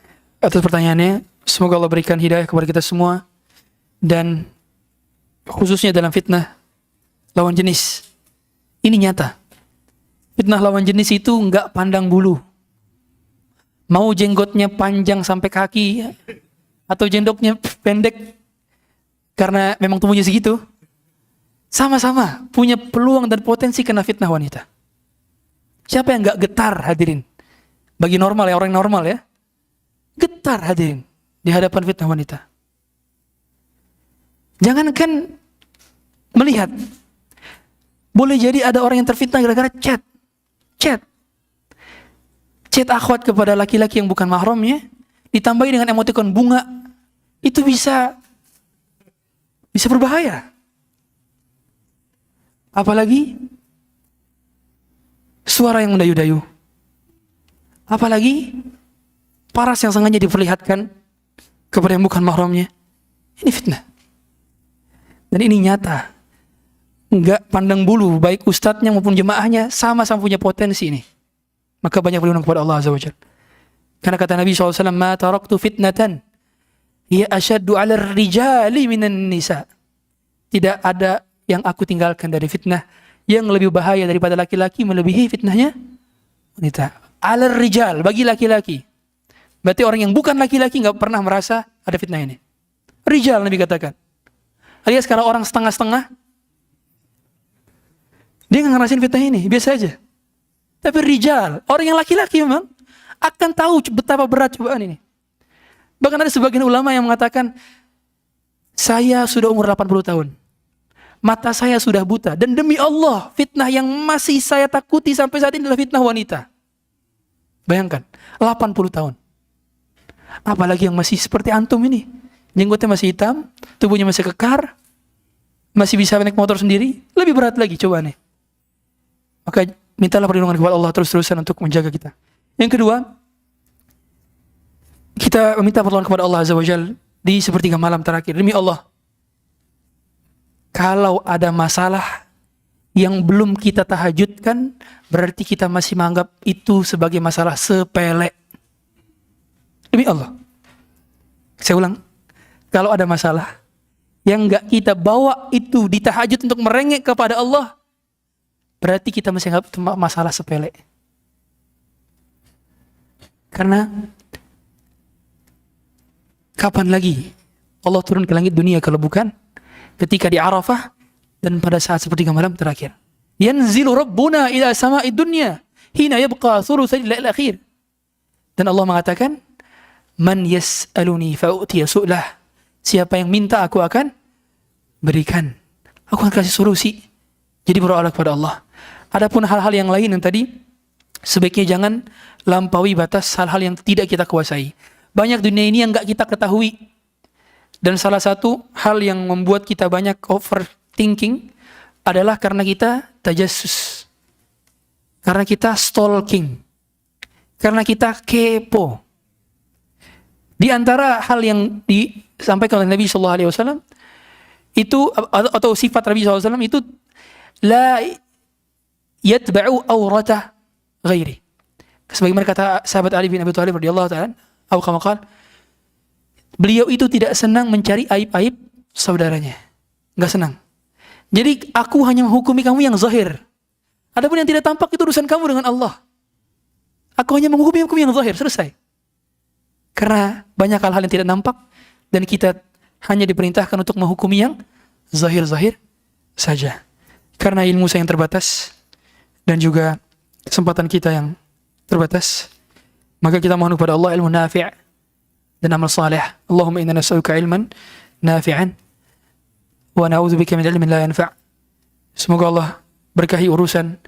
atas pertanyaannya. Semoga Allah berikan hidayah kepada kita semua, dan khususnya dalam fitnah lawan jenis. Ini nyata. Fitnah lawan jenis itu enggak pandang bulu. Mau jenggotnya panjang sampai kaki atau jenggotnya pendek karena memang tubuhnya segitu, sama-sama punya peluang dan potensi kena fitnah wanita. Siapa yang enggak getar hadirin? Bagi normal ya, orang normal ya, getar hadirin di hadapan fitnah wanita. Jangankan melihat, boleh jadi ada orang yang terfitnah gara-gara chat akhwat kepada laki-laki yang bukan mahramnya, ditambahi dengan emotikon bunga, itu bisa berbahaya. Apalagi suara yang mendayu-dayu, apalagi paras yang sengaja diperlihatkan kepada yang bukan mahramnya. Ini fitnah. Dan ini nyata. Enggak pandang bulu, baik ustadznya maupun jemaahnya sama-sama punya potensi ini. Maka banyak berlindung kepada Allah Azza wa Jalla. Karena kata Nabi SAW, ma taraktu fitnatan hiya asyaddu 'ala rijali minan nisa. Tidak ada yang aku tinggalkan dari fitnah yang lebih bahaya daripada laki-laki melebihi fitnahnya wanita. 'Ala rijal, bagi laki-laki. Berarti orang yang bukan laki-laki gak pernah merasa ada fitnah ini. Rijal Nabi katakan. Alias kalau orang setengah-setengah, dia gak ngerasain fitnah ini, biasa aja. Tapi rijal, orang yang laki-laki memang akan tahu betapa berat cobaan ini. Bahkan ada sebagian ulama yang mengatakan, saya sudah umur 80 tahun. Mata saya sudah buta. Dan demi Allah, fitnah yang masih saya takuti sampai saat ini adalah fitnah wanita. Bayangkan, 80 tahun. Apalagi yang masih seperti antum ini. Jenggotnya masih hitam, tubuhnya masih kekar, masih bisa naik motor sendiri. Lebih berat lagi cobaannya. Maka mintalah perlindungan kepada Allah terus-terusan untuk menjaga kita. Yang kedua, kita meminta pertolongan kepada Allah Azza wa Jalla di sepertiga malam terakhir. Demi Allah, kalau ada masalah yang belum kita tahajudkan, berarti kita masih menganggap itu sebagai masalah sepele. Demi Allah, saya ulang, kalau ada masalah yang gak kita bawa itu di tahajud untuk merengek kepada Allah, berarti kita masih anggap masalah sepele. Karena kapan lagi Allah turun ke langit dunia kalau bukan ketika di Arafah dan pada saat sepertiga malam terakhir. Yanzilu Rabbuna ila sama'id dunya hina yabqa thulutsai al akhir. Dan Allah mengatakan, man yas'aluni fa'utiya su'lah. Siapa yang minta aku akan berikan. Aku akan kasih solusi. Jadi berdoa kepada Allah. Adapun hal-hal yang lain yang tadi, sebaiknya jangan lampaui batas hal-hal yang tidak kita kuasai. Banyak dunia ini yang enggak kita ketahui. Dan salah satu hal yang membuat kita banyak overthinking adalah karena kita tajassus. Karena kita stalking. Karena kita kepo. Di antara hal yang disampaikan oleh Nabi SAW itu, atau sifat Nabi SAW itu, la yatba'u awrata ghairi. Sebagaimana kata sahabat Ali bin Abi Thalib radhiyallahu ta'ala, atau kama qala, beliau itu tidak senang mencari aib-aib saudaranya. Enggak senang. Jadi aku hanya menghukumi kamu yang zahir. Adapun yang tidak tampak itu urusan kamu dengan Allah. Aku hanya menghukumi yang zahir, selesai. Karena banyak hal-hal yang tidak nampak dan kita hanya diperintahkan untuk menghukumi yang zahir-zahir saja. Karena ilmu saya yang terbatas dan juga kesempatan kita yang terbatas, maka kita mohon kepada Allah ilmu nafi' dan amal saleh. Allahumma inna nas'aluka ilman nafi'an wa na'udzubika min ilmin la yanfa'. Semoga Allah berkahi urusan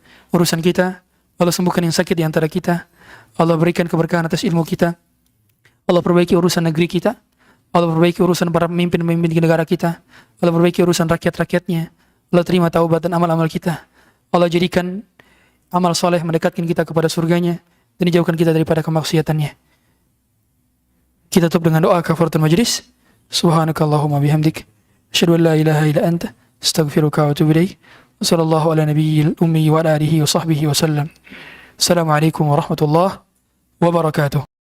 kita. Allah sembuhkan yang sakit di antara kita. Allah berikan keberkahan atas ilmu kita. Allah perbaiki urusan negeri kita. Allah perbaiki urusan para pemimpin-pemimpin di negara kita. Allah perbaiki urusan rakyat-rakyatnya. Allah terima taubat dan amal-amal kita. Allah jadikan amal soleh mendekatkan kita kepada surganya dan dijauhkan kita daripada kemaksiatannya. Kita tutup dengan doa kafaratul majlis. Subhanakallahumma bihamdik, asyhadu an la ilaha illa anta, astaghfiruka wa atubu ilaik. Wassallallahu ala nabiyyil ummi wa ala alihi wa sahbihi wa sallam. Assalamualaikum warahmatullahi wabarakatuh.